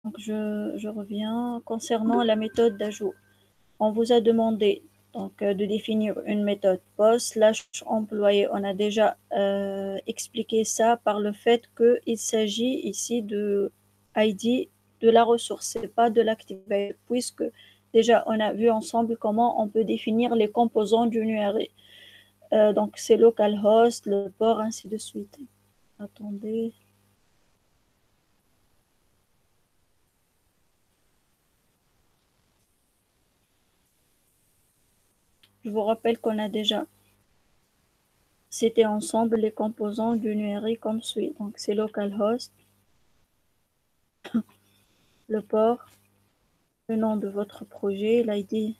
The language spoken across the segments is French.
Donc, je reviens. Concernant la méthode d'ajout, on vous a demandé donc, de définir une méthode post/employé. On a déjà expliqué ça par le fait qu'il s'agit ici de ID de la ressource, ce n'est pas de l'activité, puisque déjà on a vu ensemble comment on peut définir les composants d'une URI. Donc c'est localhost, le port, ainsi de suite. Attendez. Je vous rappelle qu'on a déjà cité ensemble les composants d'une URI comme suit. Donc c'est localhost, le port, le nom de votre projet, l'ID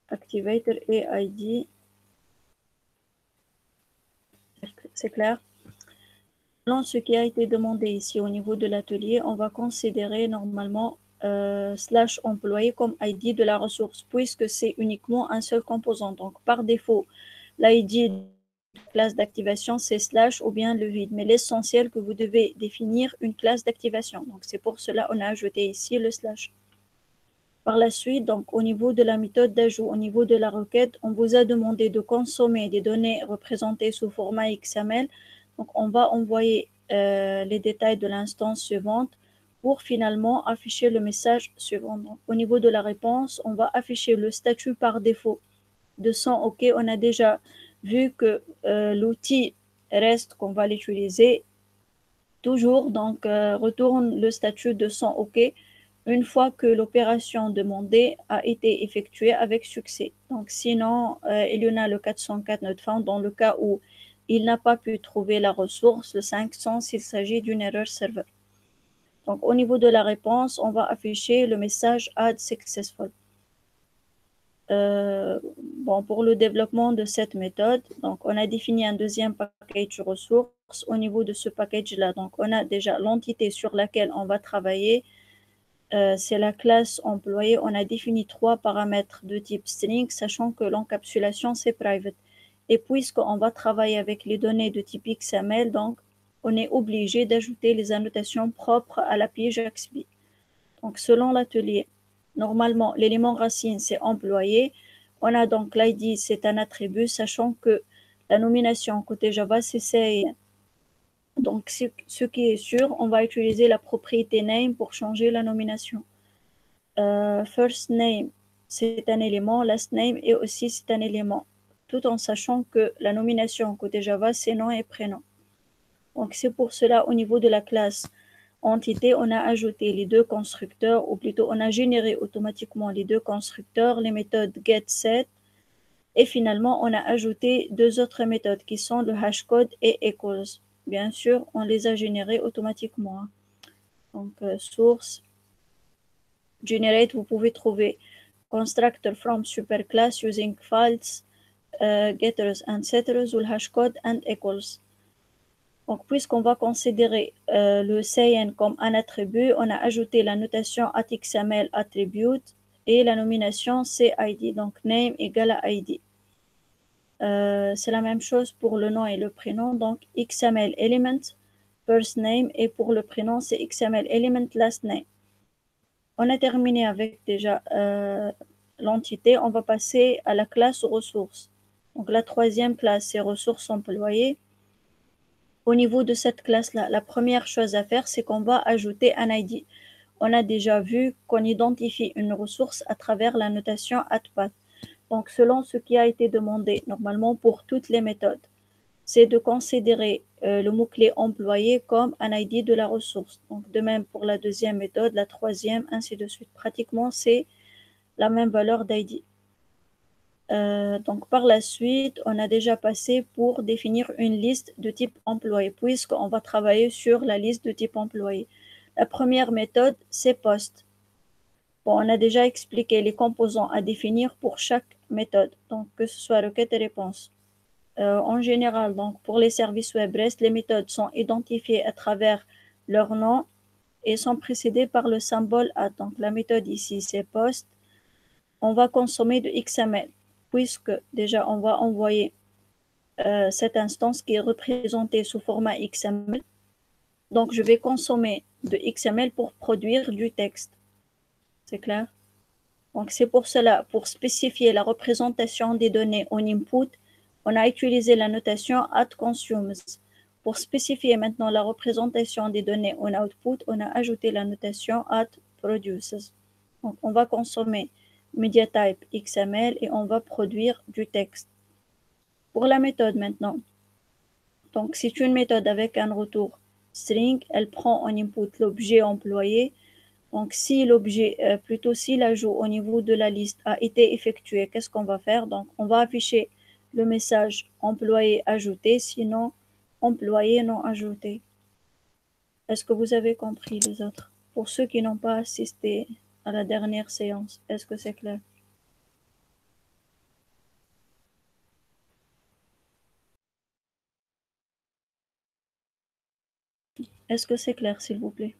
activator et ID. C'est clair? Selon ce qui a été demandé ici au niveau de l'atelier, on va considérer normalement slash employé comme ID de la ressource, puisque c'est uniquement un seul composant. Donc, par défaut, l'ID de la classe d'activation, c'est slash ou bien le vide. Mais l'essentiel que vous devez définir une classe d'activation. Donc, c'est pour cela qu'on a ajouté ici le slash. Par la suite, donc, au niveau de la méthode d'ajout, au niveau de la requête, on vous a demandé de consommer des données représentées sous format XML. Donc, on va envoyer les détails de l'instance suivante pour finalement afficher le message suivant. Donc, au niveau de la réponse, on va afficher le statut par défaut de 100 OK. On a déjà vu que l'outil reste qu'on va l'utiliser toujours. Donc, retourne le statut de 100 OK une fois que l'opération demandée a été effectuée avec succès. Donc, sinon, il y en a le 404 not found dans le cas où il n'a pas pu trouver la ressource, le 500 s'il s'agit d'une erreur serveur. Donc, au niveau de la réponse, on va afficher le message add successful. Bon, pour le développement de cette méthode, donc on a défini un deuxième package ressources. Au niveau de ce package-là, donc on a déjà l'entité sur laquelle on va travailler. C'est la classe employée. On a défini 3 paramètres de type string, sachant que l'encapsulation, c'est private. Et puisqu'on va travailler avec les données de type XML, donc on est obligé d'ajouter les annotations propres à l'API JAXB. Donc, selon l'atelier, normalement, l'élément racine, c'est employé. On a donc l'ID, c'est un attribut, sachant que la nomination côté Java, c'est CIN. Donc, ce qui est sûr, on va utiliser la propriété name pour changer la nomination. First name, c'est un élément. Last name est aussi c'est un élément. Tout en sachant que la nomination côté Java, c'est nom et prénom. Donc, c'est pour cela, au niveau de la classe entité, on a ajouté les deux constructeurs, ou plutôt on a généré automatiquement les deux constructeurs, les méthodes getSet, et finalement on a ajouté deux autres méthodes qui sont le hashcode et equals. Bien sûr, on les a générées automatiquement. Donc source, generate, vous pouvez trouver constructor from superclass using files, getters and setters ou le hashcode and equals. Donc, puisqu'on va considérer le CN comme un attribut, on a ajouté la notation atXML attribute et la nomination CID, donc name égale à ID. C'est la même chose pour le nom et le prénom, donc XML element first name et pour le prénom, c'est XML element last name. On a terminé avec déjà l'entité, on va passer à la classe ressources. Donc, la troisième classe, c'est ressources employées. Au niveau de cette classe-là, la première chose à faire, c'est qu'on va ajouter un ID. On a déjà vu qu'on identifie une ressource à travers la notation @path. Donc, selon ce qui a été demandé normalement pour toutes les méthodes, c'est de considérer le mot-clé employé comme un ID de la ressource. Donc, de même pour la deuxième méthode, la troisième, ainsi de suite. Pratiquement, c'est la même valeur d'ID. Donc, par la suite, on a déjà passé pour définir une liste de type employé, puisqu'on va travailler sur la liste de type employé. La première méthode, c'est post. Bon, on a déjà expliqué les composants à définir pour chaque méthode, donc que ce soit requête et réponse. En général, donc pour les services web REST, les méthodes sont identifiées à travers leur nom et sont précédées par le symbole @. Donc, la méthode ici, c'est post. On va consommer de XML, puisque déjà on va envoyer cette instance qui est représentée sous format XML. Donc je vais consommer de XML pour produire du texte. C'est clair? Donc, c'est pour cela, pour spécifier la représentation des données en input, on a utilisé la notation @consumes. Pour spécifier maintenant la représentation des données en output, on a ajouté la notation @produces. Donc, on va consommer MediaType XML et on va produire du texte. Pour la méthode maintenant, donc c'est une méthode avec un retour string, elle prend en input l'objet employé. Donc si l'objet, plutôt si l'ajout au niveau de la liste a été effectué, qu'est-ce qu'on va faire? Donc on va afficher le message employé ajouté, sinon employé non ajouté. Est-ce que vous avez compris les autres? Pour ceux qui n'ont pas assisté à la dernière séance, est-ce que c'est clair? Est-ce que c'est clair, s'il vous plaît?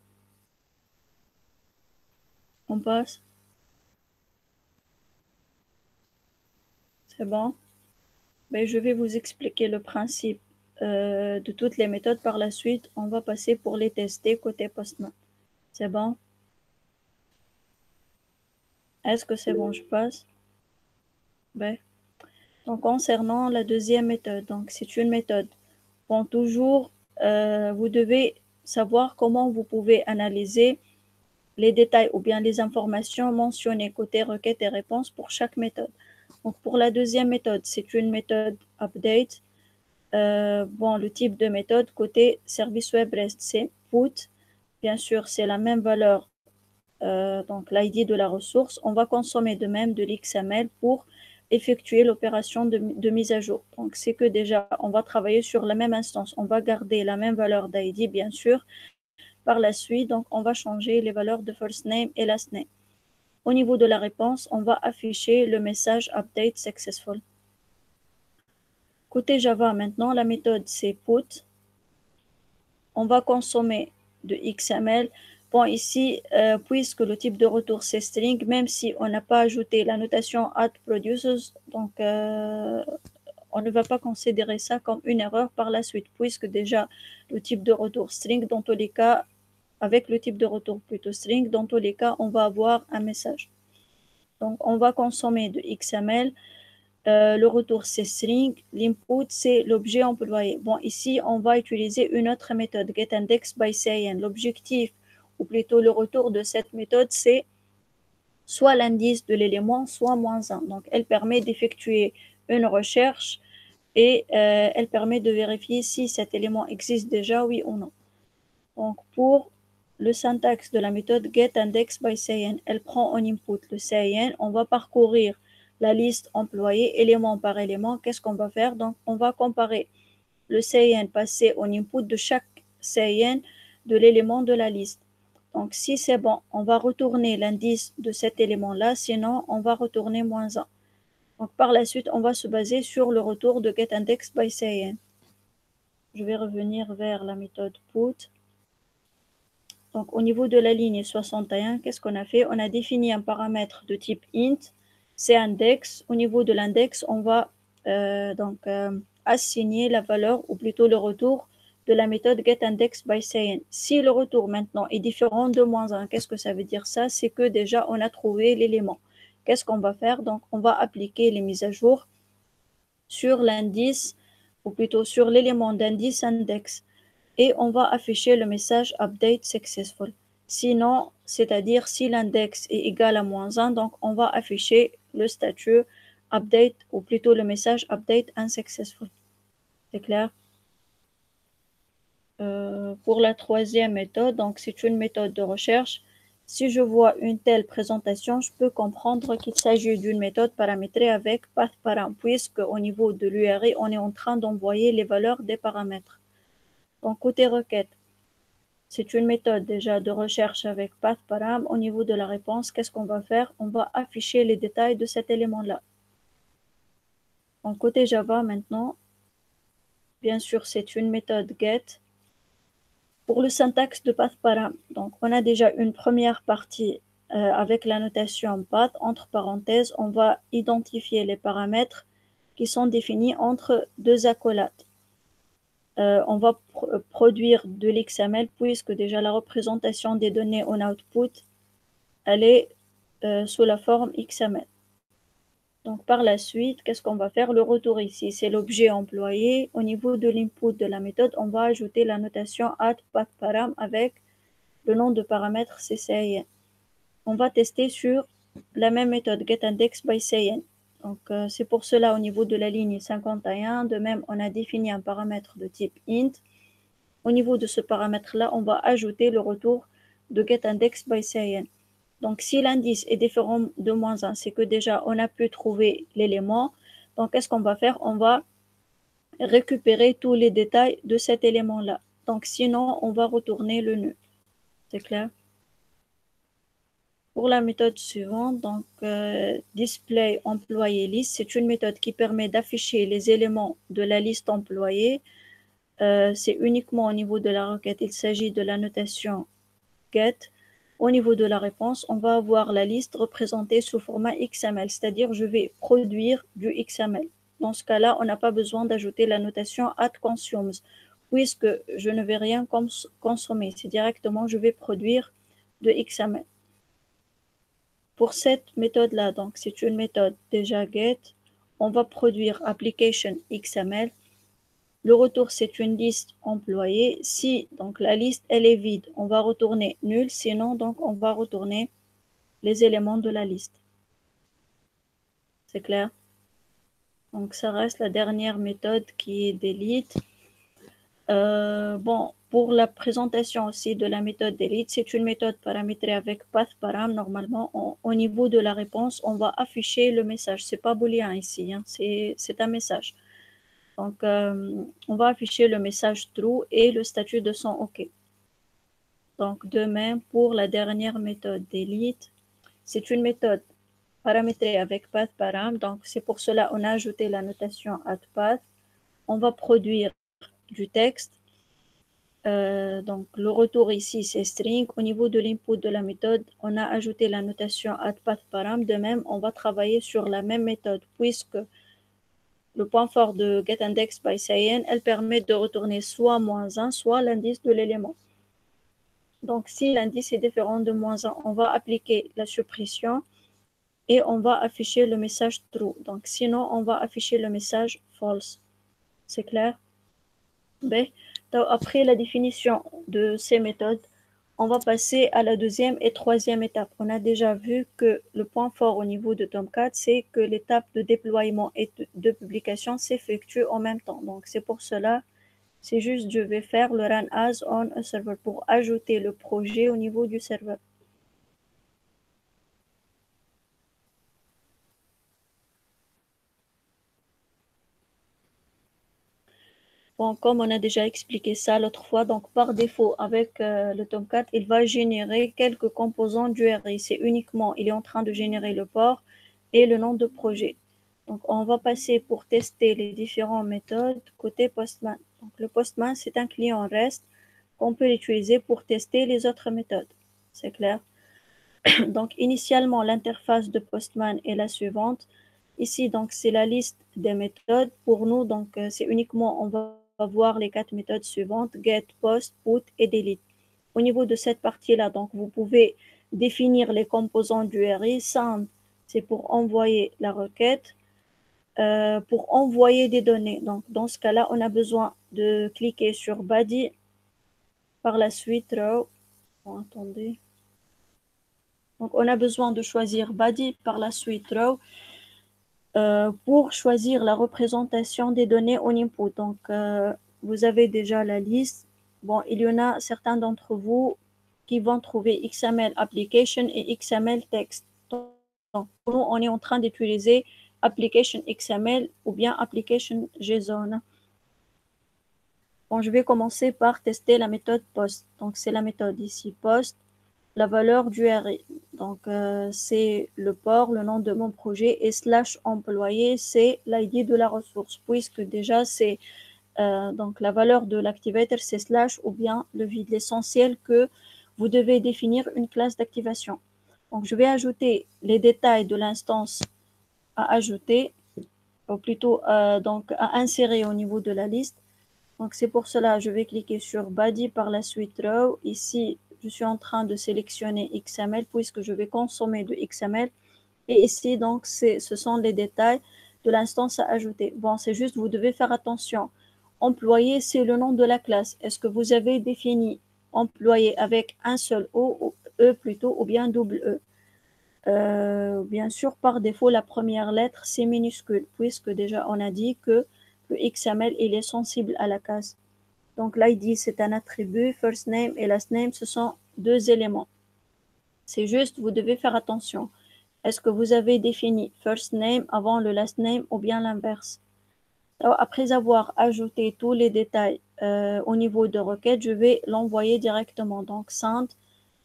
On passe? C'est bon? Ben, je vais vous expliquer le principe de toutes les méthodes par la suite. On va passer pour les tester côté Postman. C'est bon? Est-ce que c'est bon? Je passe? Ben. Donc, concernant la deuxième méthode, donc c'est une méthode. Bon, toujours, vous devez savoir comment vous pouvez analyser les détails ou bien les informations mentionnées côté requête et réponse pour chaque méthode. Donc, pour la deuxième méthode, c'est une méthode update. Bon, le type de méthode côté service web REST, c'est put. Bien sûr, c'est la même valeur, donc l'ID de la ressource. On va consommer de même de l'XML pour effectuer l'opération de mise à jour. Donc, c'est que déjà, on va travailler sur la même instance. On va garder la même valeur d'ID, bien sûr. Par la suite, donc, on va changer les valeurs de first name et last name. Au niveau de la réponse, on va afficher le message update successful. Côté Java, maintenant, la méthode, c'est put. On va consommer de XML. Bon, ici, puisque le type de retour c'est string, même si on n'a pas ajouté la notation @producers, donc on ne va pas considérer ça comme une erreur par la suite, puisque déjà le type de retour string, dans tous les cas, avec le type de retour plutôt string, dans tous les cas, on va avoir un message. Donc, on va consommer de XML. Le retour, c'est string. L'input, c'est l'objet employé. Bon, ici, on va utiliser une autre méthode, getIndexedByCin. L'objectif, ou plutôt le retour de cette méthode, c'est soit l'indice de l'élément, soit -1. Donc, elle permet d'effectuer une recherche et elle permet de vérifier si cet élément existe déjà, oui ou non. Donc, pour le syntaxe de la méthode getIndexedByCin, elle prend en input le cin. On va parcourir la liste employée élément par élément. Qu'est-ce qu'on va faire? Donc, on va comparer le cin passé en input de chaque cin de l'élément de la liste. Donc, si c'est bon, on va retourner l'indice de cet élément-là, sinon, on va retourner -1. Donc, par la suite, on va se baser sur le retour de getIndexedByCin. Je vais revenir vers la méthode put. Donc, au niveau de la ligne 61, qu'est-ce qu'on a fait? On a défini un paramètre de type int, c'est index. Au niveau de l'index, on va assigner la valeur, ou plutôt le retour de la méthode getIndexedByCin. Si le retour maintenant est différent de -1, qu'est-ce que ça veut dire ça? C'est que déjà, on a trouvé l'élément. Qu'est-ce qu'on va faire? Donc, on va appliquer les mises à jour sur l'indice, ou plutôt sur l'élément d'indice index. Et on va afficher le message update successful. Sinon, c'est-à-dire si l'index est égal à -1, donc on va afficher le statut update, ou plutôt le message update unsuccessful. C'est clair? Pour la troisième méthode, donc c'est une méthode de recherche. Si je vois une telle présentation, je peux comprendre qu'il s'agit d'une méthode paramétrée avec pathParam, puisque au niveau de l'URI, on est en train d'envoyer les valeurs des paramètres. Donc, côté requête, c'est une méthode déjà de recherche avec pathParam. Au niveau de la réponse, qu'est-ce qu'on va faire? On va afficher les détails de cet élément-là. Donc, côté Java maintenant, bien sûr, c'est une méthode get. Pour le syntaxe de pathParam, donc on a déjà une première partie avec la notation path. Entre parenthèses, on va identifier les paramètres qui sont définis entre deux accolades. on va produire de l'XML puisque déjà la représentation des données en output, elle est sous la forme XML. Donc, par la suite, qu'est-ce qu'on va faire? Le retour ici, c'est l'objet employé. Au niveau de l'input de la méthode, on va ajouter la notation add_path_param avec le nom de paramètre CCIN. On va tester sur la même méthode getIndexByCIN. Donc, c'est pour cela, au niveau de la ligne 51, de même, on a défini un paramètre de type int. Au niveau de ce paramètre-là, on va ajouter le retour de getIndexByCIN. Donc, si l'indice est différent de -1, c'est que déjà, on a pu trouver l'élément. Donc, qu'est-ce qu'on va faire? On va récupérer tous les détails de cet élément-là. Donc, sinon, on va retourner le nul. C'est clair? Pour la méthode suivante, donc display employé list, c'est une méthode qui permet d'afficher les éléments de la liste employée. C'est uniquement au niveau de la requête, il s'agit de la notation get. Au niveau de la réponse, on va avoir la liste représentée sous format XML, c'est-à-dire je vais produire du XML. Dans ce cas-là, on n'a pas besoin d'ajouter la notation add_consumes, puisque je ne vais rien consommer. C'est directement, je vais produire de XML. Pour cette méthode-là, donc c'est une méthode déjà get, on va produire application XML. Le retour, c'est une liste employée. Si donc la liste elle est vide, on va retourner nul. Sinon, donc on va retourner les éléments de la liste. C'est clair? Donc ça reste la dernière méthode qui est delete. Bon, pour la présentation aussi de la méthode delete, c'est une méthode paramétrée avec path_param. Normalement, au niveau de la réponse, on va afficher le message. C'est pas booléen ici, hein, c'est un message. Donc, on va afficher le message true et le statut de son OK. Donc, de même, pour la dernière méthode delete, c'est une méthode paramétrée avec path_param. Donc, c'est pour cela qu'on a ajouté la notation add_path. On va produire du texte. Donc, le retour ici, c'est string. Au niveau de l'input de la méthode, on a ajouté la notation add_path_param. De même, on va travailler sur la même méthode puisque le point fort de getIndexByCIN, elle permet de retourner soit -1, soit l'indice de l'élément. Donc, si l'indice est différent de -1, on va appliquer la suppression et on va afficher le message true. Donc, sinon, on va afficher le message false. C'est clair? Ben, après la définition de ces méthodes, on va passer à la deuxième et troisième étape. On a déjà vu que le point fort au niveau de Tomcat, c'est que l'étape de déploiement et de publication s'effectue en même temps. Donc, c'est pour cela, c'est juste, je vais faire le run as on a server pour ajouter le projet au niveau du serveur. Bon, comme on a déjà expliqué ça l'autre fois, donc par défaut, avec le Tomcat, il va générer quelques composants du RI. C'est uniquement, il est en train de générer le port et le nom de projet. Donc, on va passer pour tester les différentes méthodes côté Postman. Donc, le Postman, c'est un client REST qu'on peut utiliser pour tester les autres méthodes. C'est clair? Donc, initialement, l'interface de Postman est la suivante. Ici, donc, c'est la liste des méthodes. Pour nous, donc, c'est uniquement, on va voir les 4 méthodes suivantes, get, post, put et delete. Au niveau de cette partie-là, donc, vous pouvez définir les composants du RI. Send, c'est pour envoyer la requête, pour envoyer des données. Donc, dans ce cas-là, on a besoin de cliquer sur body, par la suite row. Bon, attendez. Donc, on a besoin de choisir body, par la suite row, pour choisir la représentation des données en input. Donc, vous avez déjà la liste. Bon, il y en a certains d'entre vous qui vont trouver XML application et XML text. Donc, nous, on est en train d'utiliser application XML ou bien application JSON. Bon, je vais commencer par tester la méthode post. Donc, c'est la méthode ici post, la valeur du RI. Donc, c'est le port, le nom de mon projet et slash employé, c'est l'ID de la ressource puisque déjà, c'est donc la valeur de l'activator, c'est slash ou bien le vide. L'essentiel que vous devez définir une classe d'activation. Donc, je vais ajouter les détails de l'instance à ajouter, ou plutôt donc à insérer au niveau de la liste. Donc, c'est pour cela, je vais cliquer sur Body par la suite Row. Ici, je suis en train de sélectionner XML puisque je vais consommer de XML. Et ici, donc, ce sont les détails de l'instance à ajouter. Bon, c'est juste, vous devez faire attention. Employé, c'est le nom de la classe. Est-ce que vous avez défini employé avec un seul O, ou E plutôt, ou bien double E? Bien sûr, par défaut, la première lettre, c'est minuscule, puisque déjà, on a dit que le XML, il est sensible à la case. Donc, l'ID, c'est un attribut. First name et last name, ce sont deux éléments. C'est juste, vous devez faire attention. Est-ce que vous avez défini first name avant le last name ou bien l'inverse? Alors, après avoir ajouté tous les détails au niveau de requête, je vais l'envoyer directement. Donc, send.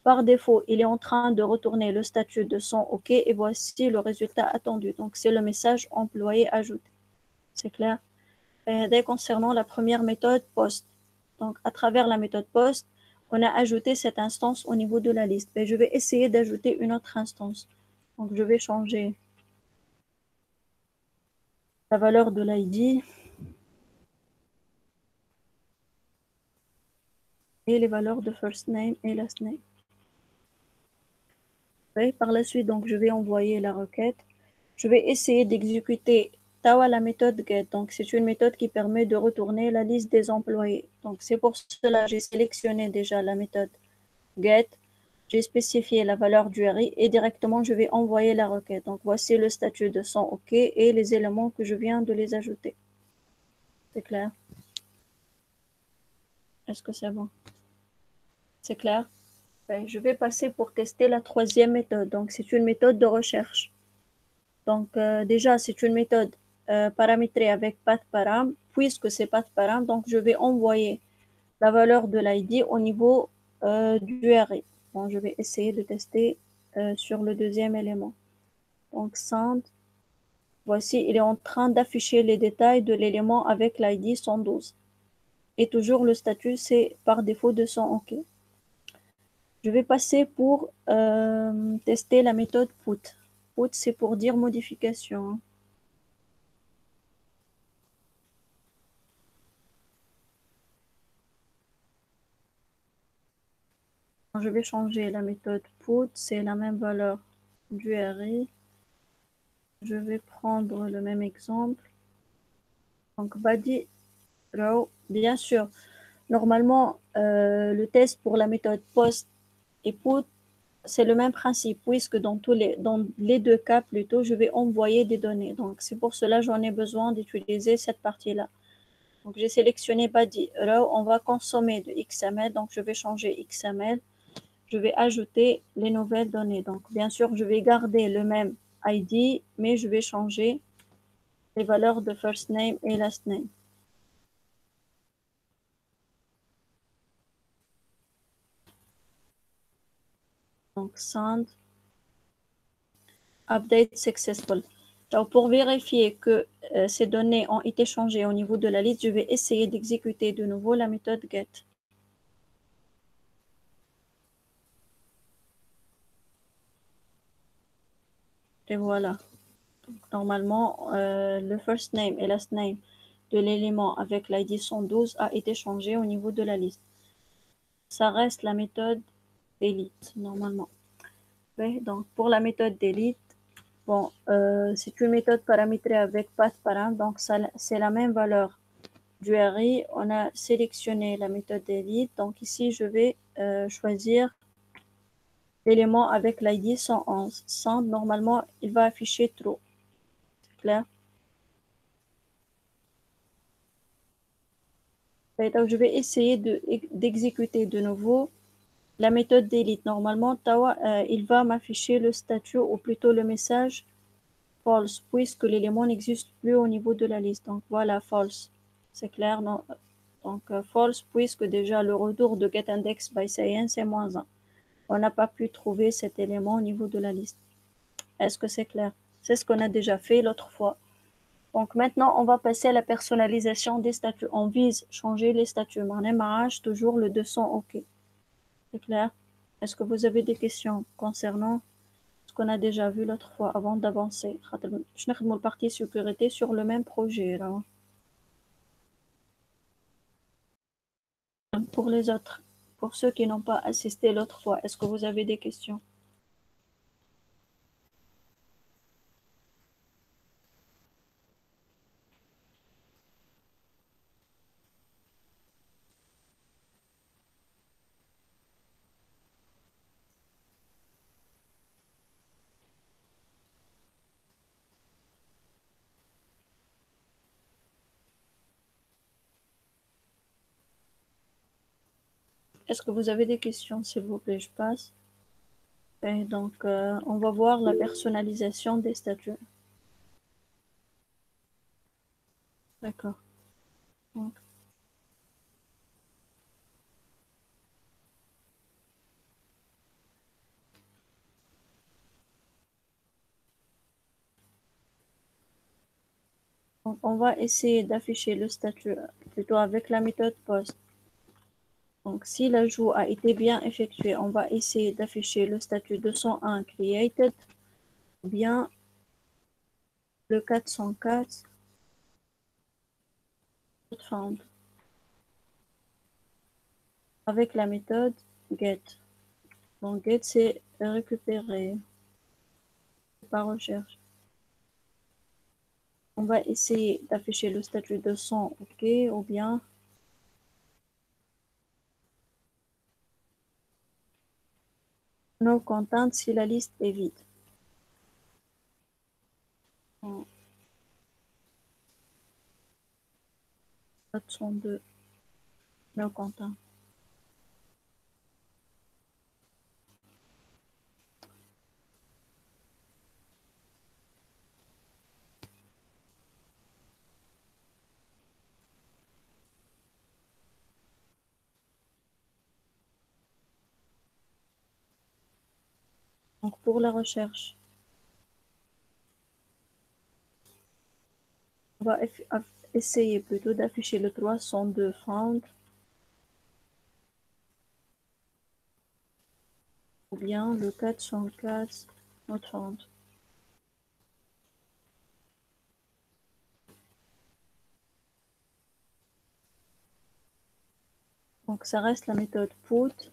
Par défaut, il est en train de retourner le statut de son OK et voici le résultat attendu. Donc, c'est le message employé ajouté. C'est clair? Et concernant la première méthode post. Donc, à travers la méthode post, on a ajouté cette instance au niveau de la liste. Et je vais essayer d'ajouter une autre instance. Donc, je vais changer la valeur de l'ID et les valeurs de first name et last name. Et par la suite, donc, je vais envoyer la requête. Je vais essayer d'exécuter Tawa la méthode get. Donc, c'est une méthode qui permet de retourner la liste des employés. Donc, c'est pour cela que j'ai sélectionné déjà la méthode get. J'ai spécifié la valeur du RI et directement, je vais envoyer la requête. Donc, voici le statut de son OK et les éléments que je viens de les ajouter. C'est clair? Est-ce que c'est bon? C'est clair? Je vais passer pour tester la troisième méthode. Donc, c'est une méthode de recherche. Donc, déjà, c'est une méthode paramétrée avec pathParam. Puisque c'est pathParam, donc je vais envoyer la valeur de l'ID au niveau du RI. Bon, je vais essayer de tester sur le deuxième élément. Donc, send. Voici, il est en train d'afficher les détails de l'élément avec l'ID 112. Et toujours le statut, c'est par défaut de son OK. Je vais passer pour tester la méthode put. Put, c'est pour dire modification. Je vais changer la méthode put, c'est la même valeur du RI. Je vais prendre le même exemple. Donc, body row, bien sûr. Normalement, le test pour la méthode post et put, c'est le même principe, puisque dans les deux cas, plutôt, je vais envoyer des données. Donc, c'est pour cela que j'en ai besoin d'utiliser cette partie-là. Donc, j'ai sélectionné body row. On va consommer de XML. Donc, je vais changer XML. Je vais ajouter les nouvelles données. Donc, bien sûr, je vais garder le même ID, mais je vais changer les valeurs de first name et last name. Donc, send update successful. Donc, pour vérifier que ces données ont été changées au niveau de la liste, je vais essayer d'exécuter de nouveau la méthode get. Et voilà. Donc, normalement, le first name et last name de l'élément avec l'ID 112 a été changé au niveau de la liste. Ça reste la méthode delete, normalement. Oui, donc, pour la méthode delete, bon, c'est une méthode paramétrée avec pathParam, donc c'est la même valeur du RI. On a sélectionné la méthode delete, donc ici, je vais choisir l'élément avec l'ID 111. 100, normalement, il va afficher true. C'est clair? Et donc, je vais essayer d'exécuter de nouveau la méthode delete. Normalement, Tawa, il va m'afficher le statut ou plutôt le message false, puisque l'élément n'existe plus au niveau de la liste. Donc voilà, false. C'est clair, non? Donc false, puisque déjà le retour de getIndex by science est -1. On n'a pas pu trouver cet élément au niveau de la liste. Est-ce que c'est clair? C'est ce qu'on a déjà fait l'autre fois. Donc maintenant, on va passer à la personnalisation des statuts. On vise changer les statuts. Mon démarrage, toujours le 200 OK. C'est clair? Est-ce que vous avez des questions concernant ce qu'on a déjà vu l'autre fois avant d'avancer? Je n'ai partie sécurité sur le même projet là. Pour les autres, pour ceux qui n'ont pas assisté l'autre fois, est-ce que vous avez des questions? Est-ce que vous avez des questions, s'il vous plaît? Je passe. Et donc, on va voir la personnalisation des statuts. D'accord. Donc, on va essayer d'afficher le statut plutôt avec la méthode POST. Donc, si l'ajout a été bien effectué, on va essayer d'afficher le statut 201 created ou bien le 404 not found avec la méthode get. Donc, get, c'est récupérer par recherche. On va essayer d'afficher le statut 200 OK ou bien no content si la liste est vide. 402 no content. Donc, pour la recherche, on va essayer plutôt d'afficher le 302 found ou bien le 404 not found. Donc, ça reste la méthode put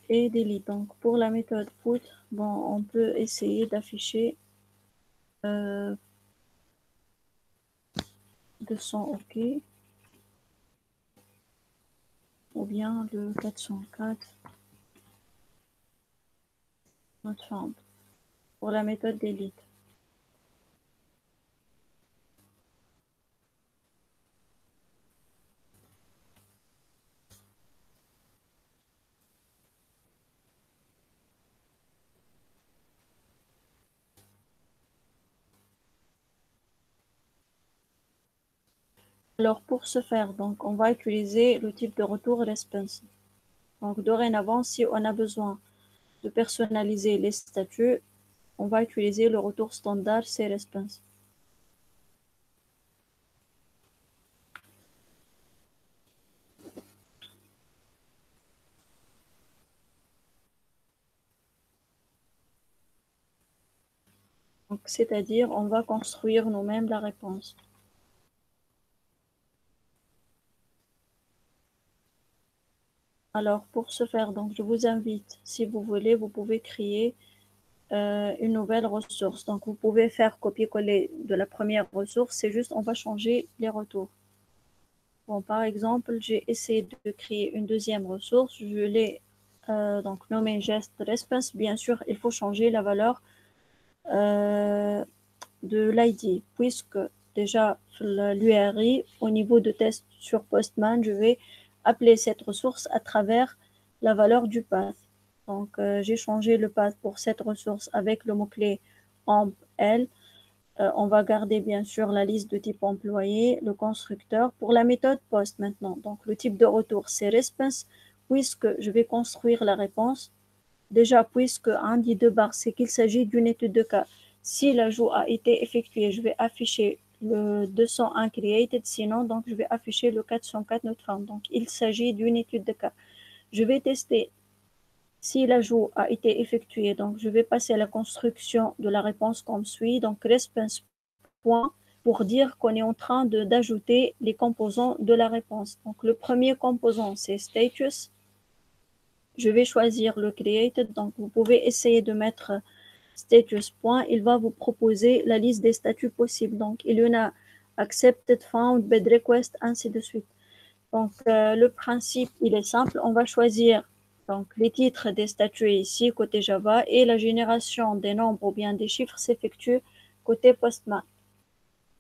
et delete. Donc, pour la méthode put, bon, on peut essayer d'afficher 200 OK ou bien le 404 not found pour la méthode delete. Alors, pour ce faire, donc, on va utiliser le type de retour response. Donc, dorénavant, si on a besoin de personnaliser les statuts, on va utiliser le retour standard CResponse. Donc, c'est-à-dire, on va construire nous-mêmes la réponse. Alors, pour ce faire, donc, je vous invite, si vous voulez, vous pouvez créer une nouvelle ressource. Donc, vous pouvez faire copier-coller de la première ressource. C'est juste, on va changer les retours. Bon, par exemple, j'ai essayé de créer une deuxième ressource. Je l'ai donc nommée gest response. Bien sûr, il faut changer la valeur de l'ID, puisque déjà l'URI, au niveau de test sur Postman, je vais appeler cette ressource à travers la valeur du path. Donc, j'ai changé le path pour cette ressource avec le mot-clé ampl. On va garder bien sûr la liste de type employé, le constructeur. Pour la méthode post maintenant, donc le type de retour, c'est response, puisque je vais construire la réponse. Déjà, puisque un dit de barres, c'est qu'il s'agit d'une étude de cas. Si l'ajout a été effectué, je vais afficher le 201 created, sinon, donc, je vais afficher le 404 not found. Donc, il s'agit d'une étude de cas. Je vais tester si l'ajout a été effectué. Donc, je vais passer à la construction de la réponse comme suit. Donc, response point pour dire qu'on est en train d'ajouter les composants de la réponse. Donc, le premier composant, c'est status. Je vais choisir le created. Donc, vous pouvez essayer de mettre status point. Il va vous proposer la liste des statuts possibles. Donc, il y en a accepted, found, bed request, ainsi de suite. Donc, le principe, il est simple. On va choisir donc, les titres des statuts ici, côté Java, et la génération des nombres ou bien des chiffres s'effectue côté Postman.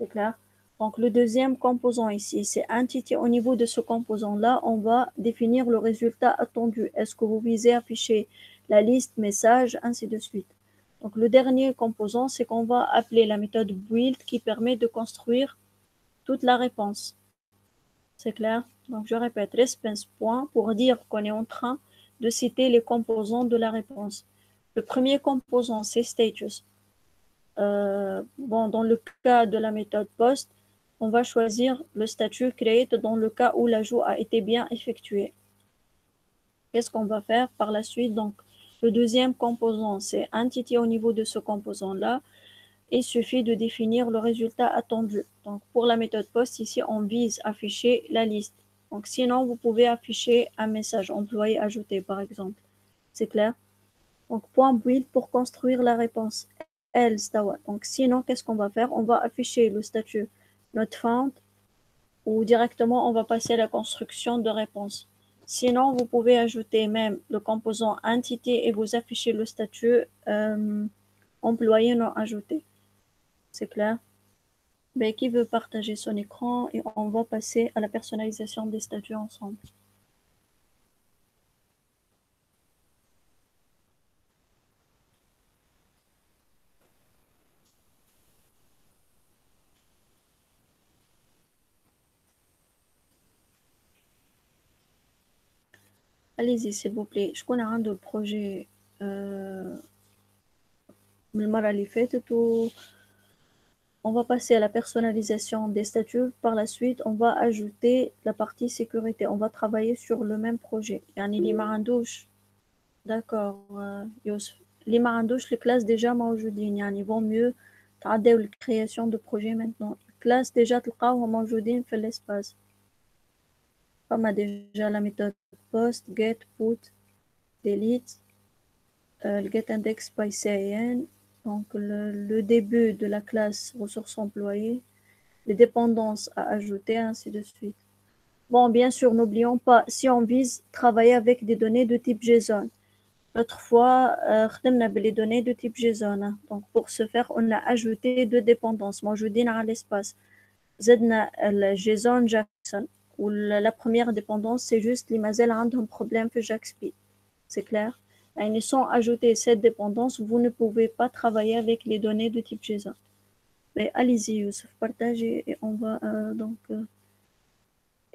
C'est clair? Donc, le deuxième composant ici, c'est entity. Au niveau de ce composant-là, on va définir le résultat attendu. Est-ce que vous visez à afficher la liste, message, ainsi de suite. Donc, le dernier composant, c'est qu'on va appeler la méthode build qui permet de construire toute la réponse. C'est clair? Donc, je répète, response point pour dire qu'on est en train de citer les composants de la réponse. Le premier composant, c'est status. Dans le cas de la méthode post, on va choisir le statut create dans le cas où l'ajout a été bien effectué. Qu'est-ce qu'on va faire par la suite? Donc, le deuxième composant, c'est entity au niveau de ce composant-là. Il suffit de définir le résultat attendu. Donc, pour la méthode post, ici, on vise à afficher la liste. Donc, sinon, vous pouvez afficher un message employé ajouté, par exemple. C'est clair? Donc, point build pour construire la réponse. Else, donc, sinon, qu'est-ce qu'on va faire? On va afficher le statut not found ou directement, on va passer à la construction de réponse. Sinon, vous pouvez ajouter même le composant entity et vous affichez le statut employé non ajouté. C'est clair? Ben, qui veut partager son écran et on va passer à la personnalisation des statuts ensemble. Allez-y, s'il vous plaît. Je connais un de projet من المرة اللي فاتت on va passer à la personnalisation des statuts. Par la suite, on va ajouter la partie sécurité. On va travailler sur le même projet. يعني اللي ما عندوش d'accord يوسف اللي ما عندوش les classes déjà موجودين يعني vaut mieux تعداو الكرياسيون de projet maintenant. الكلاس déjà تلقاوهم موجودين في l'espace. فما déjà la méthode post, get, put, delete, le get index by CIN. Donc, le début de la classe ressources employées, les dépendances à ajouter, ainsi de suite. Bon, bien sûr, n'oublions pas, si on vise travailler avec des données de type JSON. L'autre fois, on a les données de type JSON. Donc, pour ce faire, on a ajouté deux dépendances. Moi, je dis dans l'espace. زدنا le JSON Jackson. Où la première dépendance, c'est juste les mazels ont un problème que JAXP. C'est clair? Et sans ajouter cette dépendance, vous ne pouvez pas travailler avec les données de type JSON. Mais allez-y, Youssef, partagez et on va donc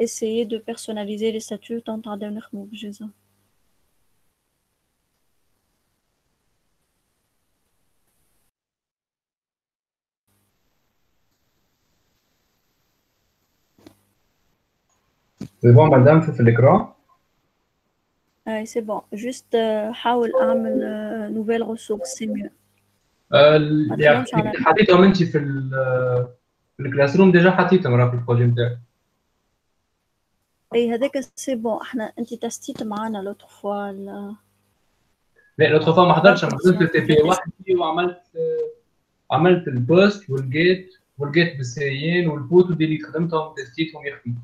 essayer de personnaliser les statuts dans ta dernière move JSON. C'est bon, madame, شوف l'écran. C'est bon. Juste حاول أعمل nouvelle ressource, c'est mieux. اللي حطيتهم انت في الكلاس روم ديجا حطيتهم راه في البروجي نتاعك. اي هذاك سي بون احنا انت تستيت معنا لوتر فوا لا لوتر فوا ما حضرتش، انا حضرت التي بي وحدي وعملت البوست والجيت بالسيين والبوت وديلي خدمتهم تستيتهم يخدموا.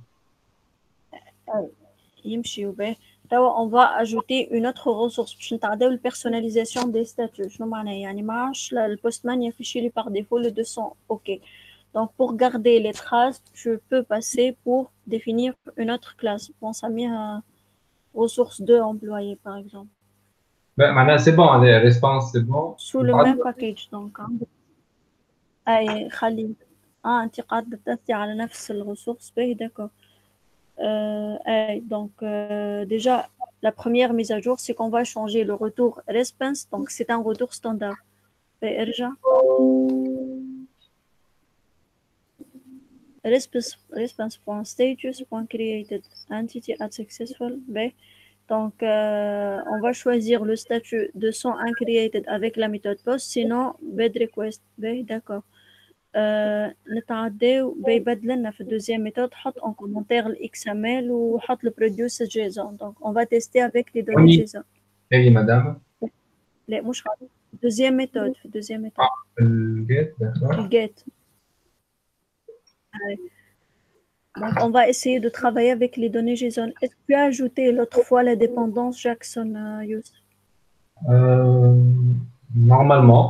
يمشي وباه. توا on va ajouter une autre ressource باش نتعداو البيرسوناليزاسيون دي ستاتيو. شنو معناها؟ يعني ما عادش البوستمان يفشي لي par défaut le 200. OK. Donc pour garder les traces, je peux passer pour définir une autre classe. Bon, ça met ressource 2 employés par exemple. Ben معناها c'est bon, les réponses c'est bon. Sous le même package donc. اي خلي انت قاعده تأثي على نفس الريسورس. باهي d'accord. Donc, déjà, la première mise à jour, c'est qu'on va changer le retour response. Donc, c'est un retour standard. Response.status.created entity at successful. Donc, on va choisir le statut de son uncreated avec la méthode post, sinon bed request. D'accord. نتعداو بيبدل لنا في الدوزيام ميثود حط en commentaire le XML وحط le produce JSON. Donc on va tester avec les données Oui, JSON. oui, madame. لا مش غلط. Deuxième méthode في deuxième méthode. Le get, d'accord. Le get. Ouais. Donc on va essayer de travailler avec les données JSON. Est-ce que tu as ajouté l'autre fois la dépendance Jackson Youssef? Normalement,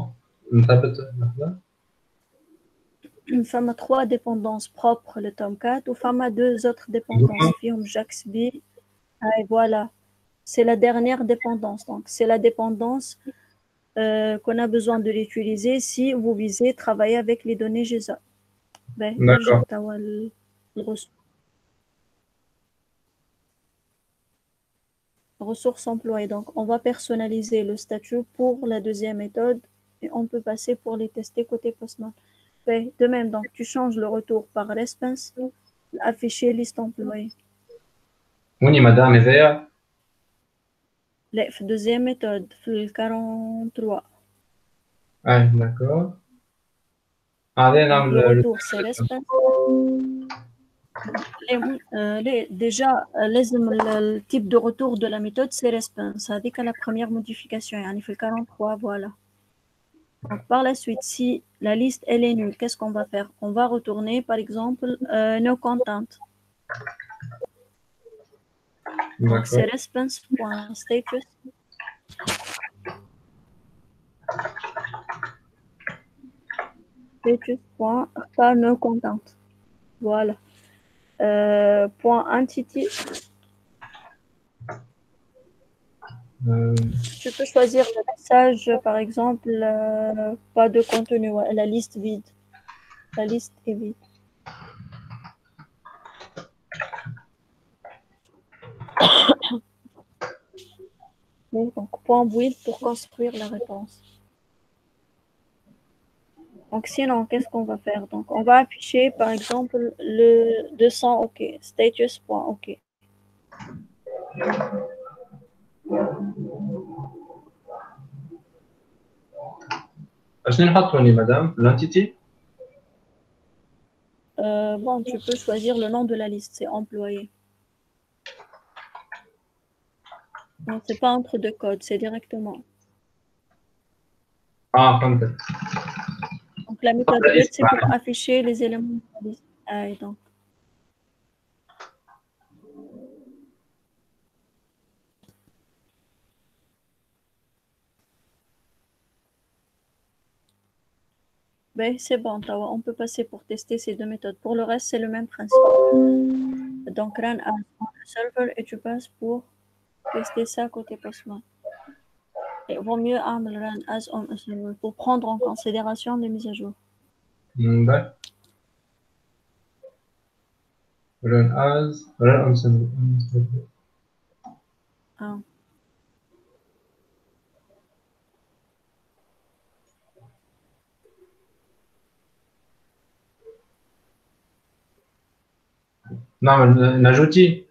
نثبت لحظة. فما 3 dépendances propres le Tomcat ou fama 2 autres dépendances فيهم Jaxb. Ah, voilà. C'est la dernière dépendance. Donc c'est la dépendance qu'on a besoin de l'utiliser si vous visez travailler avec les données JSON. Ben, D'accord. Ressources employées. Donc, on va personnaliser le statut pour la deuxième méthode et on peut passer pour les tester côté Postman. Ben, de même, donc, tu changes le retour par response, afficher liste employée. Oui, madame, هذايا. لا في deuxième méthode في ال 43. Ah, d'accord. هذايا Donc, نعمل le retour c'est response. déjà لازم le type de retour de la méthode c'est response. هذيك la première modification يعني في ال 43 voilà. Donc, par la suite, si la liste elle est nulle, qu'est-ce qu'on va faire? On va retourner par exemple no content. Donc c'est response.status. Status.pas no content. Voilà. Point entity. Tu peux choisir le message, par exemple, pas de contenu, ouais, la liste vide. La liste est vide. Donc, point build pour construire la réponse. Donc, sinon, qu'est-ce qu'on va faire? Donc, on va afficher, par exemple, le 200 OK, status.OK. شنو نحطوني madame l'entity Bon, tu peux choisir le nom de la liste, c'est employé. Non, c'est pas entre deux codes, c'est directement. فهمت. Donc, la méthode get, c'est pour afficher les éléments de la liste. Et donc. Ben, c'est bon, on peut passer pour tester ces deux méthodes. Pour le reste, c'est le même principe. Donc, run as on a server et tu passes pour tester ça côté Postman. Et vaut mieux armer run as on a server pour prendre en considération les mises à jour. Run on server. Ah. نجوتي.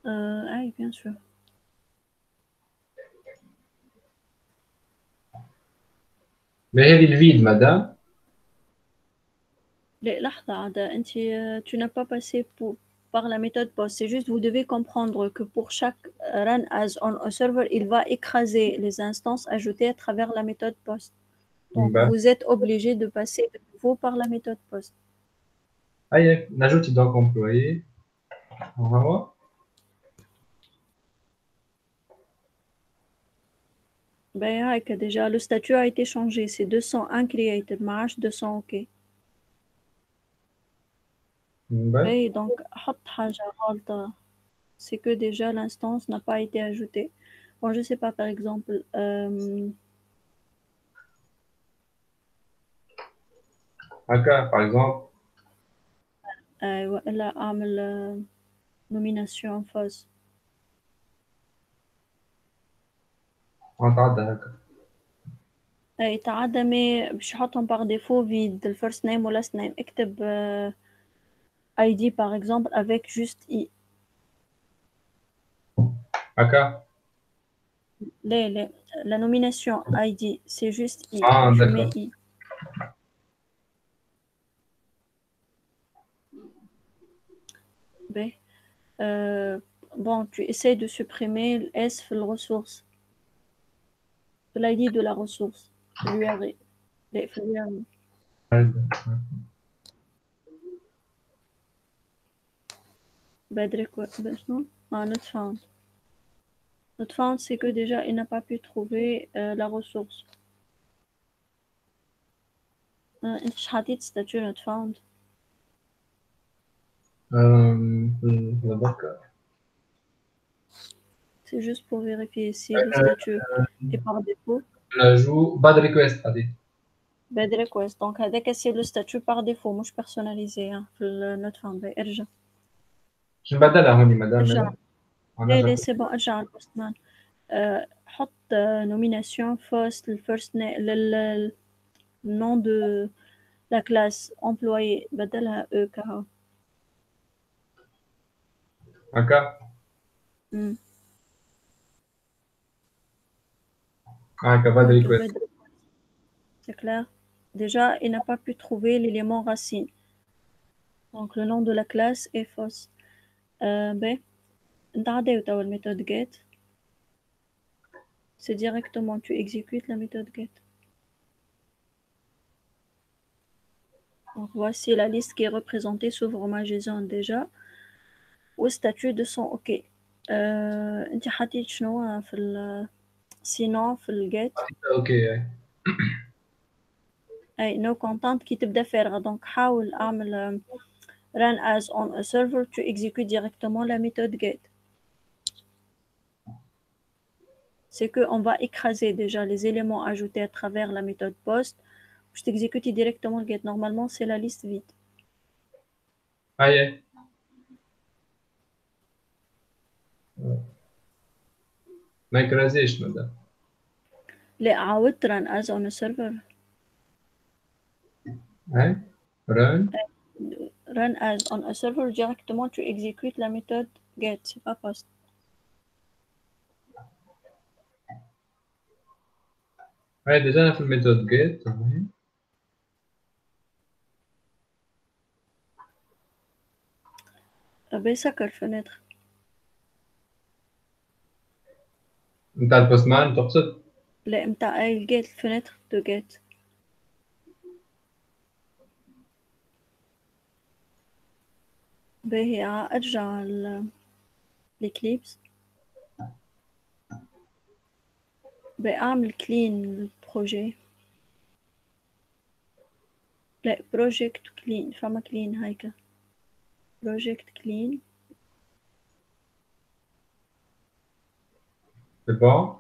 Oui, bien sûr. Mais هذه الفيد madame. لحظة عادة tu n'as pas passé par la méthode POST. C'est juste vous devez comprendre que pour chaque run as on a server, il va écraser les instances ajoutées à travers la méthode POST. Donc vous êtes obligé de passer de nouveau par la méthode POST. نجوتي donc employé. On va voir. Ben, déjà le statut a été changé. C'est 201 created, marche 200 OK. Et donc c'est que déjà l'instance n'a pas été ajoutée. Bon, je sais pas, par exemple. Par exemple. Elle a la nomination en phase. تعدى هكا. تعدى مي باش نحطهم par défaut vide le first name ou last name. اكتب ID par exemple avec juste I. هكا. لا la nomination ID, c'est juste I. Ah, Je d'accord. mets I. B. Bon, tu essaies de supprimer le S في الressource. l'ID de la ressource. l'URL. في l'URL. Bad request. Non? Ah, not found. Not found, c'est que déjà, il n'a pas pu trouver la ressource. انت مش حاطط statut not found. d'accord. C'est juste pour vérifier si le statut est par défaut. L'ajout bad request a dit. Bad request. Donc, هذاك c'est le statut par défaut مش personnalisé في ال not found. ارجع. Je نبدلها هوني مدام. ارجع. لا c'est bon. ارجع البوستمان. حط nomination first le first name le nom de la classe employé بدلها EK. هكا. هكا bad request. C'est clair. Déjà, il n'a pas pu trouver l'élément racine. Donc, le nom de la classe est fausse. B. La méthode get. C'est directement, tu exécutes la méthode get. Donc, voici la liste qui est représentée sous format JSON déjà. Au statut de son OK. انت حطيت شنو في sinon في الجيت اوكي اي no content qui تبدا فارغه. donc حاول اعمل run as on a server, tu exécutes directement la méthode get. C'est que on va écraser déjà les éléments ajoutés à travers la méthode post. Je t'exécute directement le get. Normalement, c'est la liste vide. هاي ما يكرازيش مدام. لا عاودت run as on a server. هاي run as on a server directement, tu exécutes la méthode get. C'est pas post. هاي déjà أنا في الميثود get. بيسكر الفنتر. نتاع البوستمان تقصد؟ لا متاع اي الجيت الفنتر دو جيت. باهي ارجع الإكليبس. بعمل كلين البروجي. لا بروجكت كلين فما كلين هيك. بروجكت كلين. C'est bon.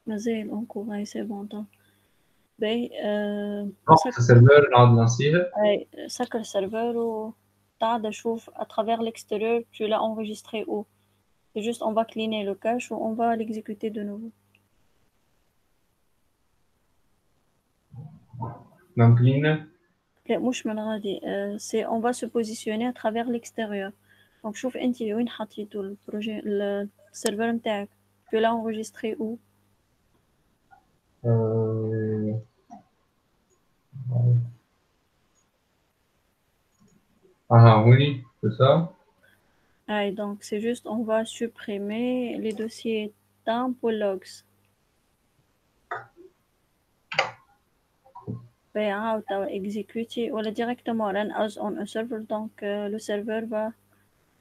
مازال اونكور. هاي سي بون طون. باهي سكر السيرفر نقعد ننسيها. اي سكر السيرفر وتعال اشوف à travers l'extérieur tu l'as enregistré où. C'est juste on va cleaner le cache ou on va l'exécuter de nouveau. نعم clean. لا مش من غادي. c'est on va se positionner à travers l'extérieur. donc شوف انت وين حطيتو البروجي السيرفر نتاعك. tu l'as enregistré où. Ah oui, c'est ça. Ah, donc c'est juste on va supprimer les dossiers temp ou logs. ou exécuter ou directement run as on un serveur. donc le serveur va